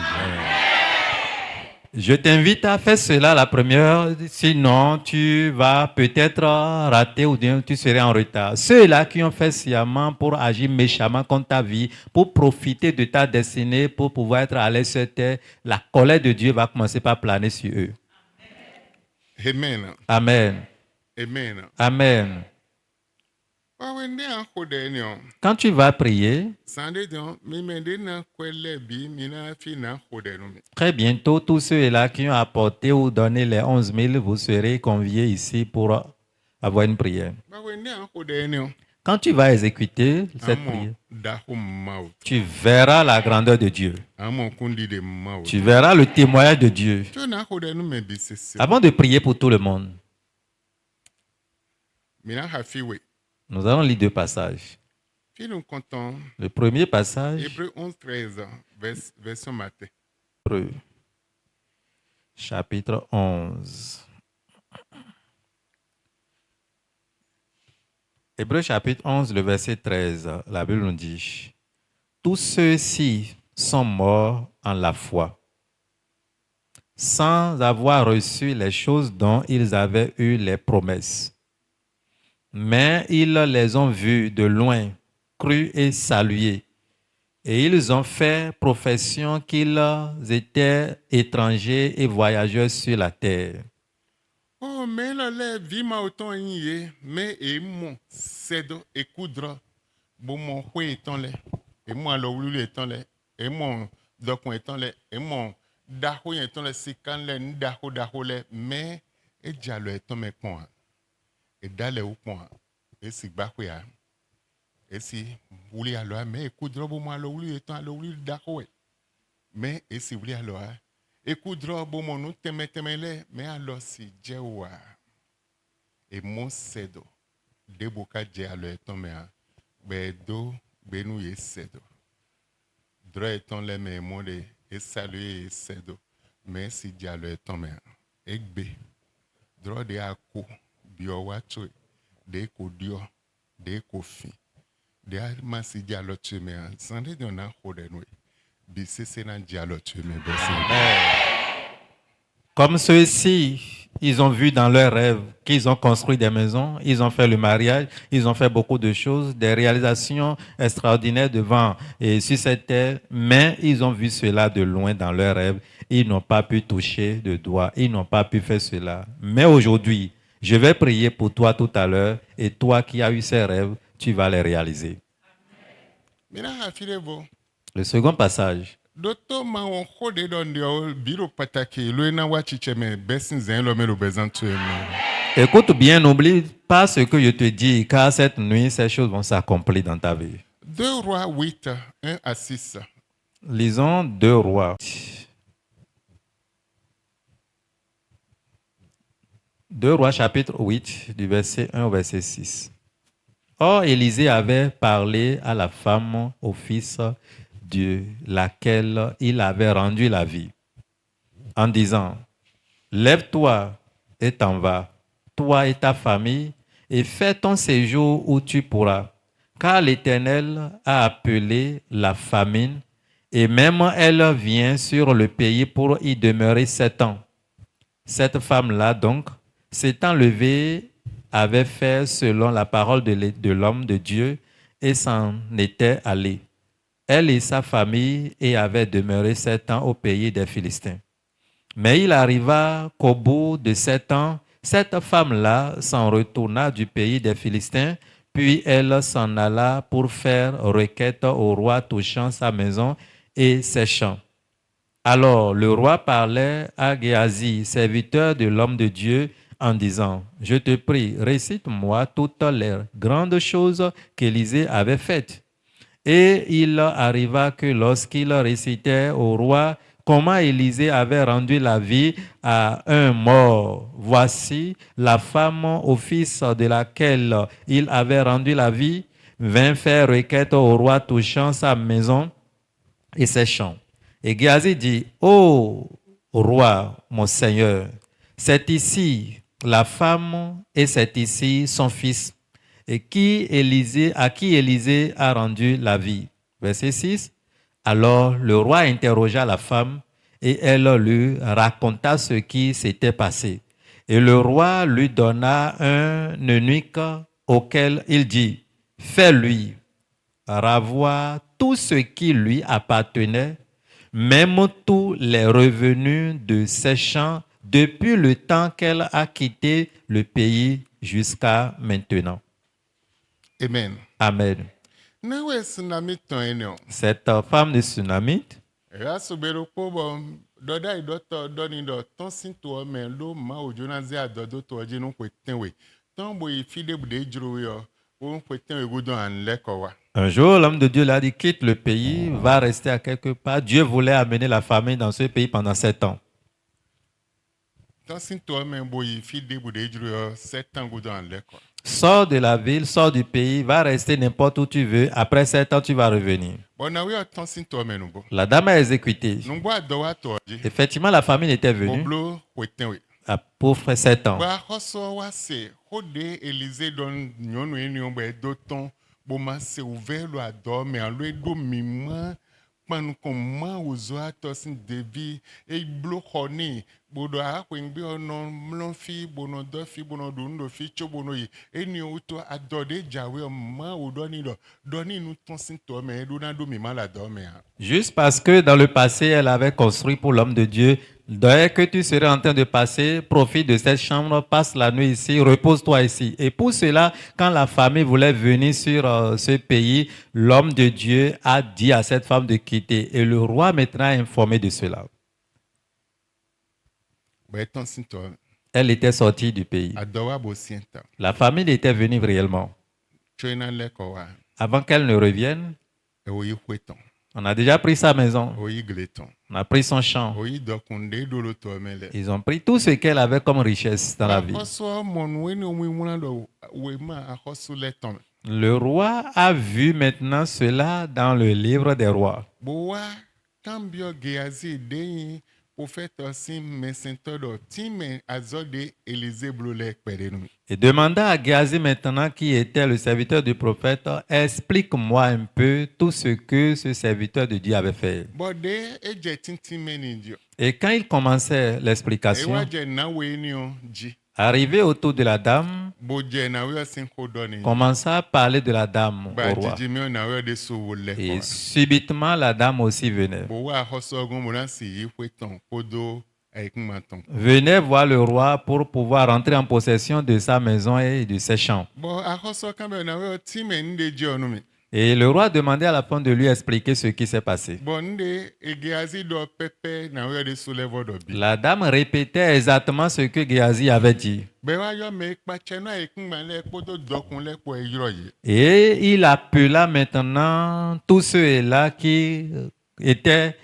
Je t'invite à faire cela la première heure, sinon tu vas peut-être rater ou bien tu serais en retard. Ceux-là qui ont fait sciemment pour agir méchamment contre ta vie, pour profiter de ta destinée, pour pouvoir être à l'aise sur terre, la colère de Dieu va commencer par planer sur eux. Amen. Amen. Amen. Amen. Wa wende an khode ni on. Quand tu vas prier, très bientôt, tous ceux-là qui ont apporté ou donné les 11 000, vous serez conviés ici pour avoir une prière. Quand tu vas exécuter cette prière, tu verras la grandeur de Dieu. Tu verras le témoignage de Dieu. Avant de prier pour tout le monde, nous allons lire deux passages. Le premier passage, Hébreux 11, 13, version matin. Hébreux, chapitre 11. Hébreux chapitre 11, le verset 13, la Bible nous dit, « Tous ceux-ci sont morts en la foi, sans avoir reçu les choses dont ils avaient eu les promesses. Mais ils les ont vus de loin, crus et salués, et ils ont fait profession qu'ils étaient étrangers et voyageurs sur la terre. » Oh, mais là, les vies m'a autant nié, mais et mon, c'est de écoudre, bon, mon, quoi étant là. emo alo wuli eton le emo dokun eton le emo daho eton le sikan le ndaho le me ejalo eton me pon edale u pon esi gbakwe a esi wuli alo a me ekudro bo mo alo wuli eton alo wuli daho me esi wuli alo a ekudro bo mo nu temetemele me alo si jewa emo sedo deboka je alo eton me a bedo benu ye sedo dro eton le me mo de esalu ye sedo me si je alo eton me a egbe dro de ako bio wacho de ko dio de ko fin de a ma si je alo tu me a sande de na ho de no bi sese na je alo tu me be Comme ceux-ci, ils ont vu dans leurs rêves qu'ils ont construit des maisons, ils ont fait le mariage, ils ont fait beaucoup de choses, des réalisations extraordinaires devant et sur cette terre, mais ils ont vu cela de loin dans leurs rêves. Ils n'ont pas pu toucher de doigt, ils n'ont pas pu faire cela. Mais aujourd'hui, je vais prier pour toi tout à l'heure et toi qui as eu ces rêves, tu vas les réaliser. Le second passage. Docteur ma on khode don de biro pataki lo na wa chicheme besin zen lo me lo bezantu me. Écoute bien, n'oublie pas ce que je te dis, car cette nuit, ces choses vont s'accomplir dans ta vie. 2 Rois 8, 1 à 6. Lisons 2 Rois. 2 Rois chapitre 8, du verset 1 au verset 6. Or, Élisée avait parlé à la femme au fils de laquelle il avait rendu la vie, en disant, « Lève-toi et t'en vas, toi et ta famille, et fais ton séjour où tu pourras, car l'Éternel a appelé la famine, et même elle vient sur le pays pour y demeurer 7 ans. » Cette femme-là, donc, s'étant levée, avait fait selon la parole de l'homme de Dieu et s'en était allée. Elle et sa famille y avaient demeuré 7 ans au pays des Philistins. Mais il arriva qu'au bout de 7 ans, cette femme-là s'en retourna du pays des Philistins, puis elle s'en alla pour faire requête au roi touchant sa maison et ses champs. Alors le roi parlait à Géasi, serviteur de l'homme de Dieu, en disant, « Je te prie, récite-moi toutes les grandes choses qu'Élisée avait faites. » Et il arriva que lorsqu'il récitait au roi comment Élisée avait rendu la vie à un mort, voici la femme au fils de laquelle il avait rendu la vie vint faire requête au roi touchant sa maison et ses champs. Et Géasi dit, « Ô roi, mon Seigneur, c'est ici la femme et c'est ici son fils. » Et à qui Élisée a rendu la vie. Verset 6. Alors le roi interrogea la femme et elle lui raconta ce qui s'était passé. Et le roi lui donna un eunuque auquel il dit, « Fais-lui ravoir tout ce qui lui appartenait, même tous les revenus de ses champs depuis le temps qu'elle a quitté le pays jusqu'à maintenant. » Amen. Amen. Cette femme de Tsunamite, un jour, l'homme de Dieu l'a dit, quitte le pays, va rester à quelque part. Dieu voulait amener la famille dans ce pays pendant 7 ans. Sors de la ville, sors du pays, va rester n'importe où tu veux. Après 7 ans, tu vas revenir. La dame a exécuté. Effectivement, la famille était venue pour faire 7 ans. Juste parce que dans le passé, elle avait construit pour l'homme de Dieu Dès que tu serais en train de passer, profite de cette chambre, passe la nuit ici, repose-toi ici. Et pour cela, quand la famille voulait venir sur ce pays, l'homme de Dieu a dit à cette femme de quitter. Et le roi maintenant est informé de cela. bɛ tɔn si tɔ Elle était sortie du pays. adɔwa bo siɛn ta La famille était venue réellement. tso ina lɛ kɔ wa Avant qu'elle ne revienne, ewo yi hoe tɔn on a déjà pris sa maison, o yi gile tɔn on a pris son champ. o yi dɔkun de dolo tɔ mɛ lɛ. Ils ont pris tout ce qu'elle avait comme richesse dans la vie. akɔsɔ mɔnu eni omu imuna dɔ wo ma akɔsu lɛ tɔn Le roi a vu maintenant cela dans le livre des rois. bo wa tambiyɔ geazi de yi profɛtɔ si mɛsɛntɔ dɔ ti mɛ azɔ de elize bolo lɛ kpɛ de nu. Et demanda à Géasi maintenant, qui était le serviteur du prophète, explique-moi un peu tout ce que ce serviteur de Dieu avait fait. bɔde edze tintin mɛ ni di o. Et quand il commençait l'explication, ewa dze nawo eni o dzi. arrivé autour de la dame, bo dze nawo si ko dɔ ni. commença à parler de la dame ba au roi. dzidzi mi nawo de so wo lɛ Et kɔ. subitement, la dame aussi venait. bo wa akɔsɔ gun mo na si yi hoe tɔn ko do ayikuma tɔn. Venait voir le roi pour pouvoir rentrer en possession de sa maison et de ses champs. bɔn akɔsɔ kan bɛ nawo ti mɛ n de dze ɔnu mi. Et le roi demandait à la femme de lui expliquer ce qui s'est passé. bɔn n de egeazi dɔ pɛpɛ nawo de so lɛ vɔ dɔ bi. La dame répétait exactement ce que Géasi avait dit. bɛɛ wa yɔ mɛ kpatsɛ náà ayikuma lɛ kpoto dɔkun lɛ kpɔ eyɔrɔ yi. Et il appela maintenant tous ceux-là qui étaient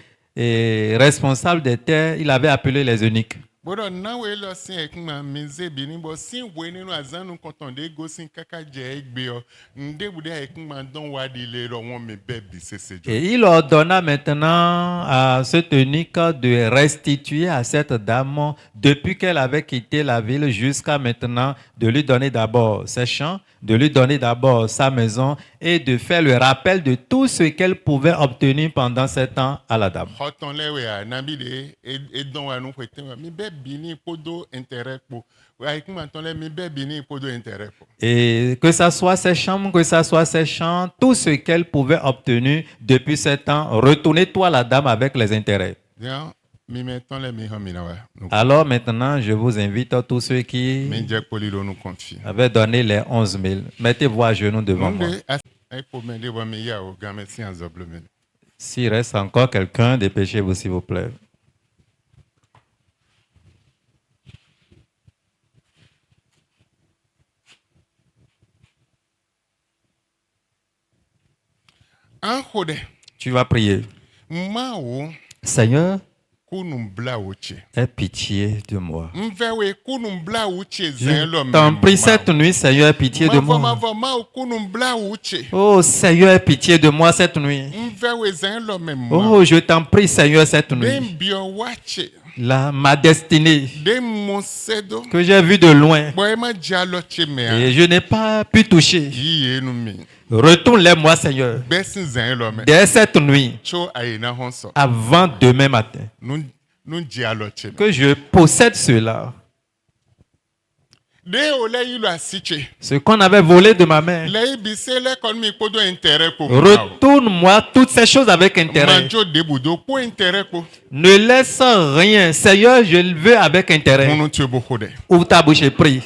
responsables des terres. Il avait appelé les eunuques. bɔdɔ nawo lɔ si ayikuma mize bi ni bɔ si wo nínú azanu kɔtɔn de gosi kaka jɛ egbe yɔ n de bu de ayikuma dɔn wa di le lɔ wɔn mi bɛɛ bi sese jɔ. Et il ordonna maintenant à cet eunuque de restituer à cette dame, depuis qu'elle avait quitté la ville jusqu'à maintenant, de lui donner d'abord ses champs, de lui donner d'abord sa maison et de faire le rappel de tout ce qu'elle pouvait obtenir pendant 7 ans à la dame. xɔtɔn lɛ wea nabi de edɔn wa nu ƒete wa mi bɛɛ bi ni kpodo intérêt kpo ayikuma tɔn lɛ mi bɛɛ bi ni kpodo intérêt kpo. Et que ça soit ses chambres, que ça soit ses champs, tout ce qu'elle pouvait obtenir depuis 7 ans, retournez-toi la dame avec les intérêts. diɲɛ mi mɛ tɔn lɛ mi hɔn mi na wa. Alors maintenant, je vous invite à tous ceux qui mi jɛ kpoli do nu kɔnfi. avaient donné les 11 000. Mettez-vous à genoux devant mun moi. de ayi ko mɛ de bɔ mi ya o gan mɛ si yan zɔ bolo mi. S'il reste encore quelqu'un, dépêchez-vous s'il vous plaît. an ko dɛ Tu vas prier. ma wo Seigneur, kunu bila o cɛ. aie pitié de moi. n fɛ we kunu bila o cɛ zɛn lɔ Je mi. t'en prie cette nuit, Seigneur, aie pitié de ma moi. fɔ ma wo kunu bila o cɛ. Oh Seigneur, aie pitié de moi cette nuit. n fɛ we zɛn lɔ mi ma. Oh, je t'en prie, Seigneur, cette den nuit. biɔ wa cɛ. Ma destinée den mo se do. que j'ai vue de loin bɔn e ma dza lɔ tse mɛ a. et je n'ai pas pu toucher. yi ye nu mi. Retourne-les-moi, Seigneur, bɛɛ si zɛn lɔ mɛ. dès cette nuit, tso ayina hɔn sɔ. avant demain matin, nu dza lɔ tse mɛ. que je possède cela. de o lɛ yi lɔ asi tse. Ce qu'on avait volé de ma main. lɛ yi bi se lɛ kɔni mi kpo do intérêt ko. Retourne-moi toutes ces choses avec intérêt. majo debudo ko intérêt ko. Ne laisse rien. Seigneur, je le veux avec intérêt. munu tse bo ko dɛ. Ouvre ta bouche et prie.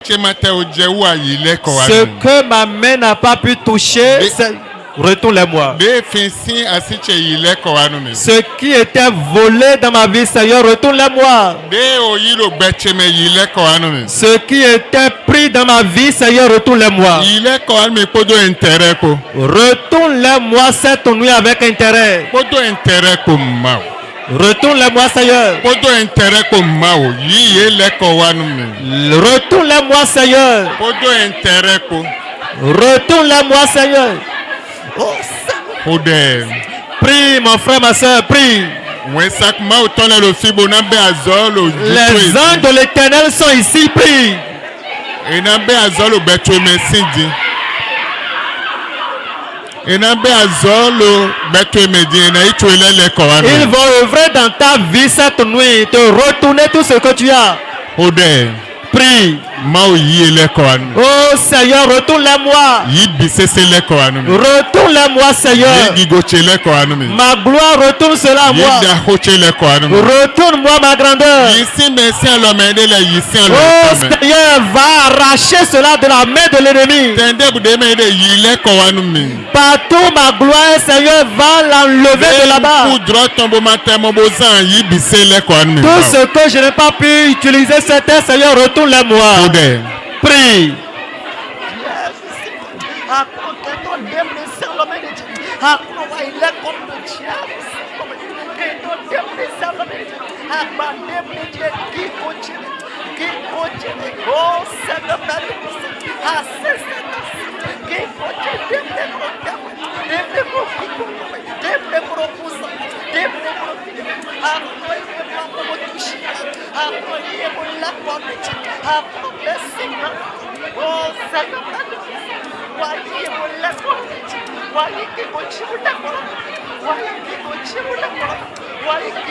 chemate ojewa yile ko wa. Ce que ma main n'a pas pu toucher, retourne-les-moi. De finsi asiche yile ko wa nu. Ce qui était volé dans ma vie, Seigneur, retourne-les-moi. De oyilo becheme yile ko wa nu. Ce qui était pris dans ma vie, Seigneur, retourne-les-moi. Yile ko wa mi podo intérêt ko. Retourne-les-moi cette nuit avec intérêt. Podo intérêt ko ma. Retourne-les-moi, Seigneur. Podo intérêt ko ma o. Yi le ko wa nu. Retourne-les-moi, Seigneur. Podo intérêt ko. Retourne-les-moi, Seigneur. Oh, Poder. prie, mon frère, ma soeur, prie. Les anges de l'Éternel sont ici, prie. Ils vont œuvrer dans ta vie cette nuit, te retourner tout ce que tu as. Prie. Oh Seigneur, retourne-les-moi. Retourne-les-moi, Seigneur. Ma gloire, retourne cela à moi. Retourne-moi ma grandeur. Oh Seigneur, va arracher cela de la main de l'ennemi. Partout ma gloire, Seigneur, va l'enlever de là-bas. Tout ce que je n'ai pas pu utiliser, c'était, Seigneur, retourne-les-moi. Prie.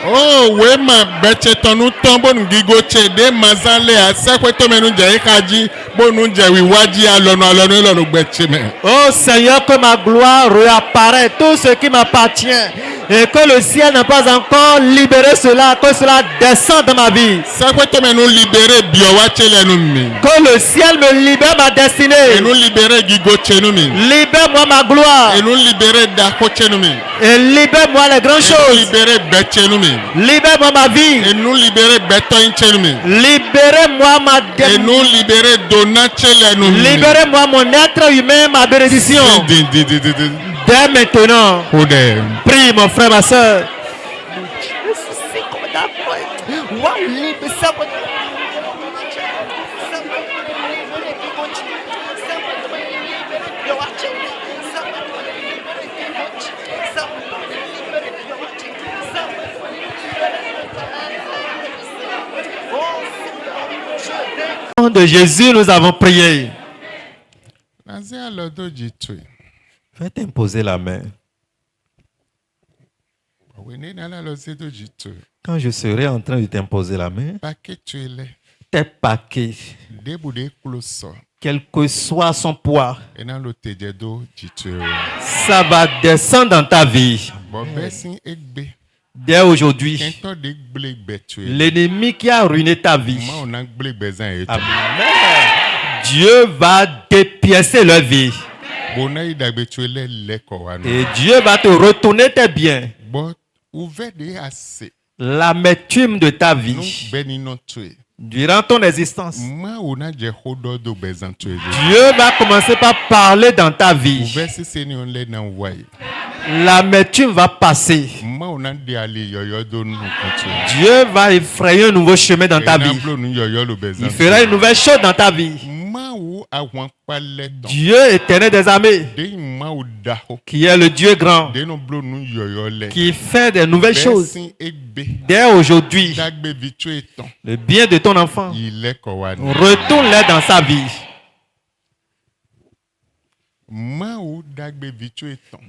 Oh, we ma beche tonu tombo ngigoche de mazale asekweto menu je ikaji bonu je wiwaji alonu beche me. Oh Seigneur, que ma gloire réapparaît, tout ce qui m'appartient, et que le ciel n'a pas encore libéré cela, que cela descende dans ma vie. Sekweto menu libéré biowache lenumi. Que le ciel me libère ma destinée. Enu libéré gigoche numi. Libère-moi ma gloire. Enu libéré dakoche numi. Et libère-moi les grandes choses. Enu libéré beche numi. Libère-moi ma vie. Enu libéré beto inche numi. Libérez-moi ma destinée. Enu libéré donache lenumi. Libérez-moi mon être humain, ma bénédiction. Dès maintenant. Prie mon frère, ma soeur. Au nom de Jésus, nous avons prié. Fais t'imposer la main. Quand je serai en train de t'imposer la main, tes paquets, quel que soit son poids, ça va descendre dans ta vie. Dès aujourd'hui, l'ennemi qui a ruiné ta vie, Amen. Dieu va dépiécer leur vie. Et Dieu va te retourner tes biens. L'amertume de ta vie durant ton existence. Dieu va commencer par parler dans ta vie. L'amertume va passer. Dieu va effrayer un nouveau chemin dans ta vie. Il fera une nouvelle chose dans ta vie. Dieu éternel des armées, qui est le Dieu grand, qui fait des nouvelles choses. Dès aujourd'hui, le bien de ton enfant, retourne-les dans sa vie.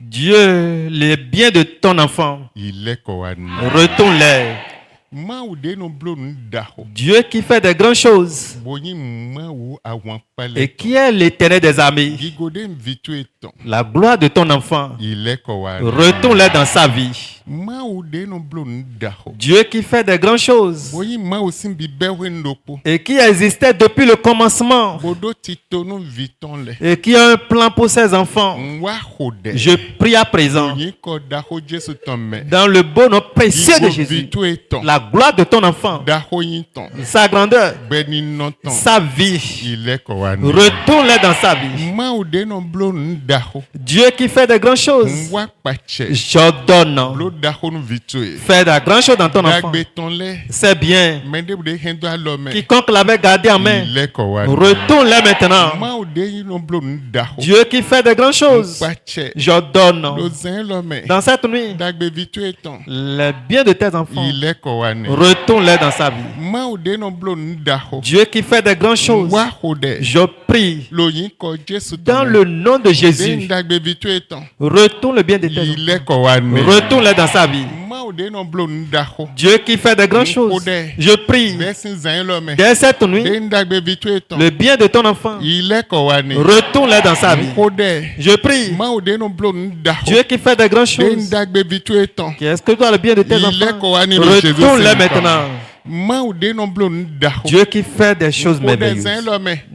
Dieu, les biens de ton enfant, retourne-les Mawu de no blo ndaho. Dieu qui fait des grandes choses Boyi mawu awan et pale. qui est l'Éternel des armées. Gigode mvitu eton. La gloire de ton enfant, Il est kowa. retourne-les dans sa vie. Mawu de no blo ndaho. Dieu qui fait des grandes choses Boyi mawu simbi bewe ndoko. et qui existait depuis le commencement Bodo tito no viton le. et qui a un plan pour ses enfants. Nwa hode. Je prie à présent, Boyi ko daho Jesu tome. dans le beau nom précieux de Gigo Jésus, vitu eton. la gloire de ton enfant, Daho yinton. sa grandeur, Beni noton. sa vie, Il est kowa. retourne-les dans sa vie. Mawu de no blo ndaho. Dieu qui fait des grandes choses, Nwa pache. j'ordonne, Blo daho no vitu e. fais des grandes choses dans ton enfant. Dagbe ton le. C'est bien. Mende bude hendo alome. Quiconque l'avait gardé en main, Il est kowa. retourne-les maintenant. Mawu de no blo ndaho. Dieu qui fait des grandes choses, Pache. j'ordonne Lo zin lome. dans cette nuit Dagbe vitu eton. les biens de tes enfants, Il est kowa ne. retourne-les dans sa vie. Mawu de no blo ndaho. Dieu qui fait des grandes choses, Wa hode. je prie Lo yin ko Jesu dans tome. le nom de Den Jésus, dagbe vitu eton. retourne le bien de tes Il enfants, est kowa ne. retourne-les dans sa vie. Mawu de no blo ndaho. Dieu qui fait des grandes choses, je prie Besin zin lome. dès cette nuit, Den dagbe vitu eton. le bien de ton enfant, Il est kowa ne. retourne-les dans sa vie. Hode. Je prie Mawu de no blo ndaho. Dieu qui fait des grandes Den choses, dagbe vitu eton. qu'est-ce que toi le bien de tes Il est enfants, Koani le Jésus retourne-les Saint-Jean. maintenant. Mawu de no blo ndaho. Dieu qui fait des choses merveilleuses.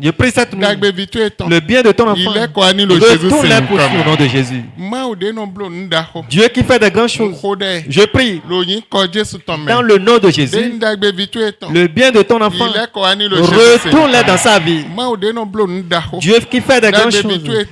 Je prie cette nuit, Dagbe vitu eton. le bien de ton enfant, Il est Koani le Jésus retourne-les pour Saint-Jean. au nom de Jésus. Mawu de no blo ndaho. Dieu qui fait des grandes choses, Hode. je prie Lo yin ko Jesu tome. dans le nom de Jésus, Den dagbe vitu eton. le bien de ton enfant, Il est Koani le Jésus Saint-Jean. retourne-les dans sa vie. Mawu de no blo ndaho. Dieu qui fait des grandes choses,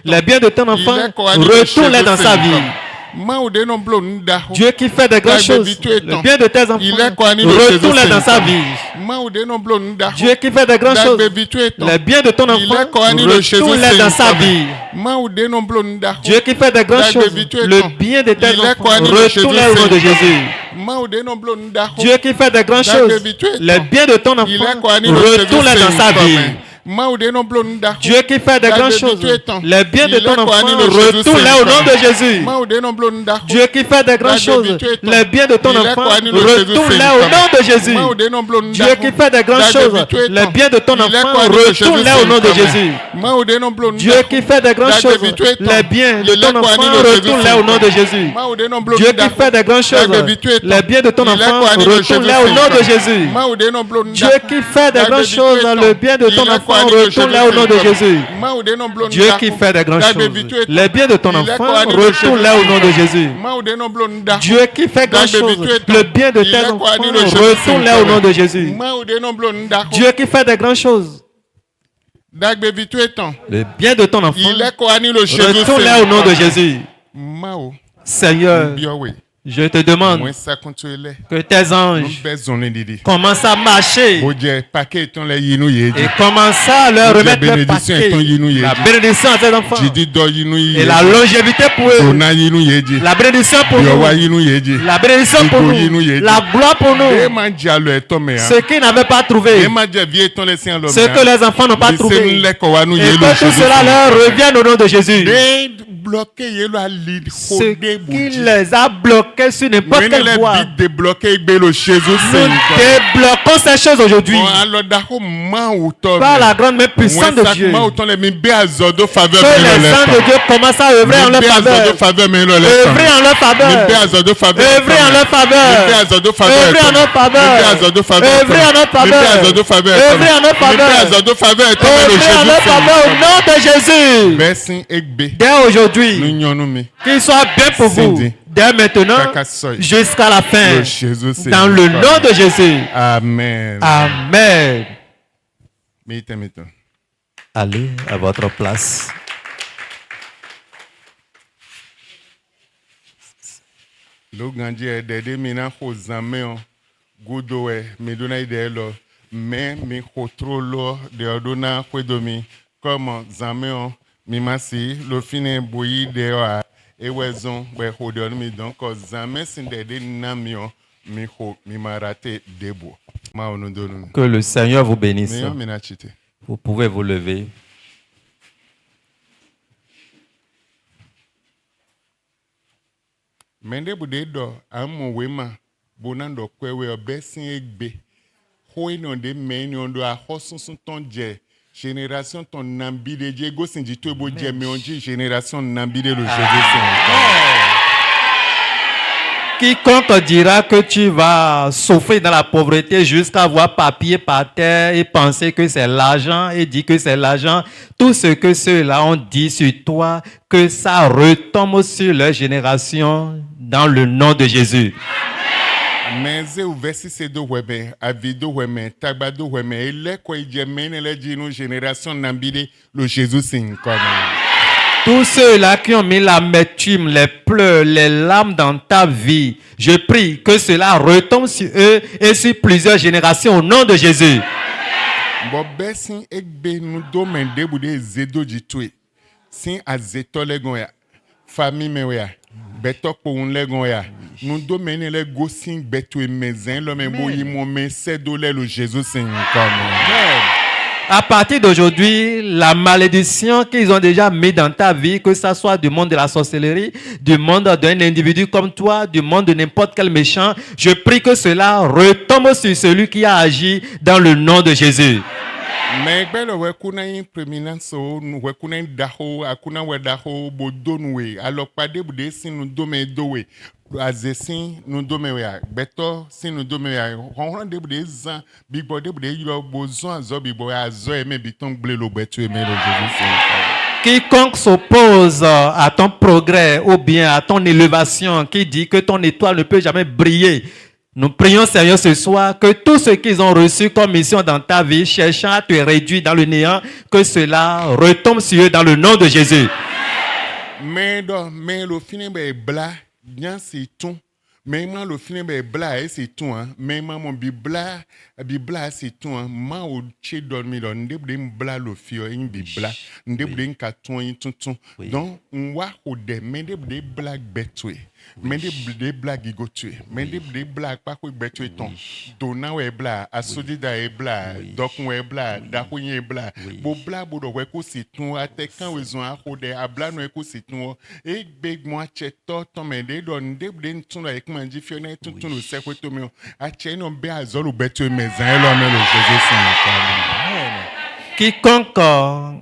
les biens de ton enfant, Il est Koani le retourne-les dans Jésus sa Saint-Jean. vie. Mawu de no blo ndaho. Dieu qui fait des grandes choses, le bien de tes enfants, Il est Koani le Jésus retourne-les dans sa Saint-Jean. vie. Mawu de no blo ndaho. Dieu qui fait des grandes choses, Dagbe vitu eton. les biens de ton Il enfant, est Koani le Jésus retourne-les dans sa Saint-Jean. vie. Mawu de no blo ndaho. Dieu qui fait des grandes Dagbe choses, vitu le eton. bien de tes Il est enfants, Koani le retourne-les au nom de Jésus Jésus. Mawu de no blo ndaho. Dieu qui fait des grandes Dagbe choses, vitu eton. les biens de ton Il est enfant, Koani le Jésus retourne-les dans sa vie. Mawu de no blo ndaho. Dieu qui fait des Dagbe grandes vitu choses, eton. les biens de Il est ton enfant, Koani le Jésus retourne-les au nom de Jésus. Mawu de no blo ndaho. Dieu qui fait des grandes Dagbe choses, vitu eton. les biens de ton Il est enfant, Koani le Jésus retourne-les au nom de Jésus. Mawu de no blo Dieu ndaho. qui fait des grandes Dagbe choses, vitu eton. les biens de ton Il est enfant, Koani le Jésus retourne-les au nom de Saint-Jean. Jésus. Mawu de no blo Dieu ndaho. qui fait des grandes Dagbe choses, vitu eton. les biens de Il est ton Koani enfant, le Jésus retourne-les au nom de Jésus. Mawu de no blo Dieu qui ndaho. fait des grandes choses, Dagbe vitu eton. les biens de ton Il est enfant, Koani le retourne-les Jésus au nom de Saint-Jean. Jésus. Mawu de no blo Dieu ndaho. qui fait des Dagbe grandes vitu choses, eton. le bien de ton Il est enfant, Koani le retourne-les au nom de Jésus Jésus. Mawu de no blo Dieu ndaho. qui fait des grandes Dagbe choses, vitu eton. les biens de ton Il est enfant, Koani le retourne-les au nom de Jésus. Mawu de no blo ndaho. Dieu qui fait grandes Dagbe choses, vitu eton. le bien de Il tes est enfants, Koani le Jésus retourne-les au nom de Jésus. Mawu de no blo ndaho. Dieu qui fait des grandes choses, Dagbe vitu eton. le bien de ton enfant, Il est Koani le Jésus retourne-les au nom de Jésus. Mawu. Seigneur, Biowe. je te demande Moins ça contre ele. que tes anges Nous besoin didi. commencent à marcher Oje paquet ton les yinou yeji. et commencent à leur Que remettre la le bénédiction paquet, est ton yinou yeji. la bénédiction à tes enfants Jidi do yinou yeji. et la longévité pour eux, Ona yinou yeji. la bénédiction pour Biowa nous, yinou yeji. la bénédiction pour Igo yinou nous, yeji. la gloire pour nous, E man jalo e tome ya. ce qu'ils n'avaient pas trouvé, E man je vie ton les sien l'homme. ce que les enfants n'ont pas trouvé, C'est nous les kowa nous et yelo que tout cela leur revienne au nom de Jésus. De bloquer yelo a lead Ce kode qui bouji. les a bloqués sur n'importe When quelle les voie, bit débloquer belo Jésus nous c'est. débloquons ces choses aujourd'hui Bon alors dako man ou tome. par la grande main puissante de Dieu. Man ou tome mi be azodo faveur Que les anges de Dieu commencent à œuvrer en leur faveur. Œuvrer en leur faveur. Œuvrer en leur faveur. Œuvrer en leur faveur. Œuvrer en leur faveur. Œuvrer en leur faveur. Œuvrer en leur faveur. Œuvrer en leur faveur au nom de Jésus. Merci Egbe. Dès aujourd'hui, Nous nyonu mi. qu'il soit bien pour vous. Cindy. Dès maintenant jusqu'à la fin. Dans le nom de Jésus. Amen. Amen. Mito. Allez à votre place. Lo ganji e dede mi na ko zame o. Gudo e mi do na ide lo. Me mi ko tro lo de odona kwedo mi. Comme zame o mi masi lo fine boyi de o a ewezon be ho de mi don ko zame sin dede na mi o mi ho mi marate debo. Ma onu donu. Que le Seigneur vous bénisse. Me yo mi na chite. Vous pouvez vous lever. Mende bude do amu wema bonando kwewe obesin egbe hoe non de meni ondo a hosunsun ton je génération ton nambide je go sinji to bo je me onji génération nambide le Jésus Saint. Quiconque dira que tu vas souffrir dans la pauvreté jusqu'à avoir papier par terre et penser que c'est l'argent et dire que c'est l'argent, tout ce que ceux-là ont dit sur toi, que ça retombe sur leur génération dans le nom de Jésus. Meze ou versi se do webe, avido weme, tagbado weme, ele kwa ijemene le jinu génération nambide le Jésus Saint. Tous ceux-là qui ont mis l'amertume, les pleurs, les larmes dans ta vie, je prie que cela retombe sur eux et sur plusieurs générations au nom de Jésus. Bo besin egbe nu do mende bude zedo jitwe. Sin azeto legon ya. Famille me ya. Beto po un legon ya. Nu do mene le gosin betwe mezen lo men bo yimo men sedo le le Jésus Saint comme. À partir d'aujourd'hui, la malédiction qu'ils ont déjà mis dans ta vie, que ça soit du monde de la sorcellerie, du monde d'un individu comme toi, du monde de n'importe quel méchant, je prie que cela retombe sur celui qui a agi dans le nom de Jésus. Mais belle we kuna yin préminence we kuna daho akuna we daho bodonwe alors pas de bude sin nous dome dowe azesin nous dome we beto sin nous dome we on de bude zan big boy de bude yo bozon azo big boy azo e me biton ble lo betu e me lo Jésus. Quiconque s'oppose à ton progrès ou bien à ton élévation, qui dit que ton étoile ne peut jamais briller, nous prions Seigneur ce soir que tout ce qu'ils ont reçu comme mission dans ta vie, cherchant à te réduire dans le néant, que cela retombe sur eux dans le nom de Jésus. Mais le film est blanc, bien c'est tout. Mais moi le film est blanc, c'est tout. Mais moi mon bibla c'est tout. Moi au chez dormi là, ndebde blanc le fio, in bibla, ndebde katon in tout. Donc on voit au de, mais ndebde black betwe. Mais des blagues gigotue, mais des blagues pas quoi betue ton. Dona we bla, asodida e bla, donc we bla, dahuye bla. Bo bla bodo we ko siton, atekan we zon akode, abla no e ko siton. E big moi cheto ton mais des don des ton avec manji fiona tout no se ko to me. A che no be azolu betue mezan elo me le Jésus Saint. Quiconque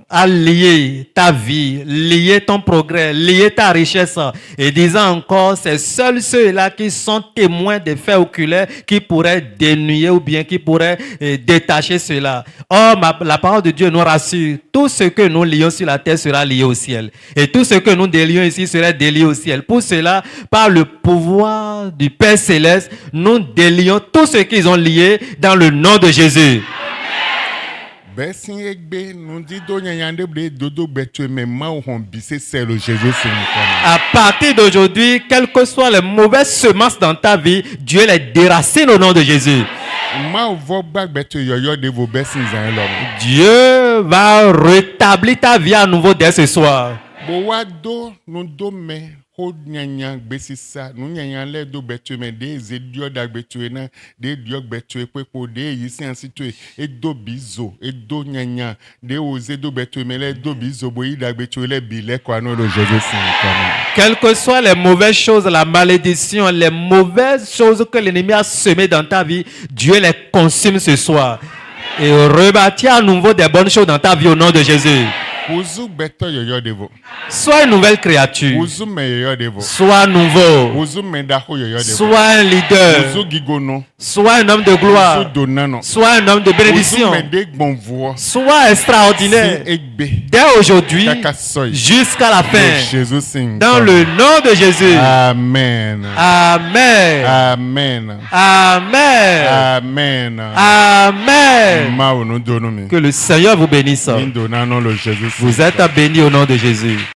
a lié ta vie, lié ton progrès, lié ta richesse, et disant encore, c'est seuls ceux-là qui sont témoins des faits oculaires qui pourraient dénuer ou bien qui pourraient détacher cela. Or, la parole de Dieu nous rassure, tout ce que nous lions sur la terre sera lié au ciel. Et tout ce que nous délions ici sera délié au ciel. Pour cela, par le pouvoir du Père Céleste, nous délions tout ce qu'ils ont lié dans le nom de Jésus. Bessin egbe nous dit donyande ble dodo betue mais ma on bise c'est le Jésus Saint. À partir d'aujourd'hui, quelles que soient les mauvaises semences dans ta vie, Dieu les déracine au nom de Jésus. Ma vo bag betue yo de vos bessin zan l'homme. Dieu va rétablir ta vie à nouveau dès ce soir. Bo wa do nous do me ho nyanya besisa nous nyanya le do betue me des edio dag betue na des diok betue pepo de yisi ansitue e do bizo e do nyanya de oze do betue me le do bizo bo dag betue le bile kwa no le Jésus Saint. Quelles que soient les mauvaises choses, la malédiction, les mauvaises choses que l'ennemi a semées dans ta vie, Dieu les consume ce soir et rebâtit à nouveau des bonnes choses dans ta vie au nom de Jésus. Sois une nouvelle créature. Sois nouveau. Sois un leader. Sois un homme de gloire. Sois un homme de bénédiction. Sois extraordinaire. Dès aujourd'hui jusqu'à la fin. Dans le nom de Jésus. Amen. Amen. Amen. Amen. Amen. Que le Seigneur vous bénisse. Vous êtes bénis au nom de Jésus.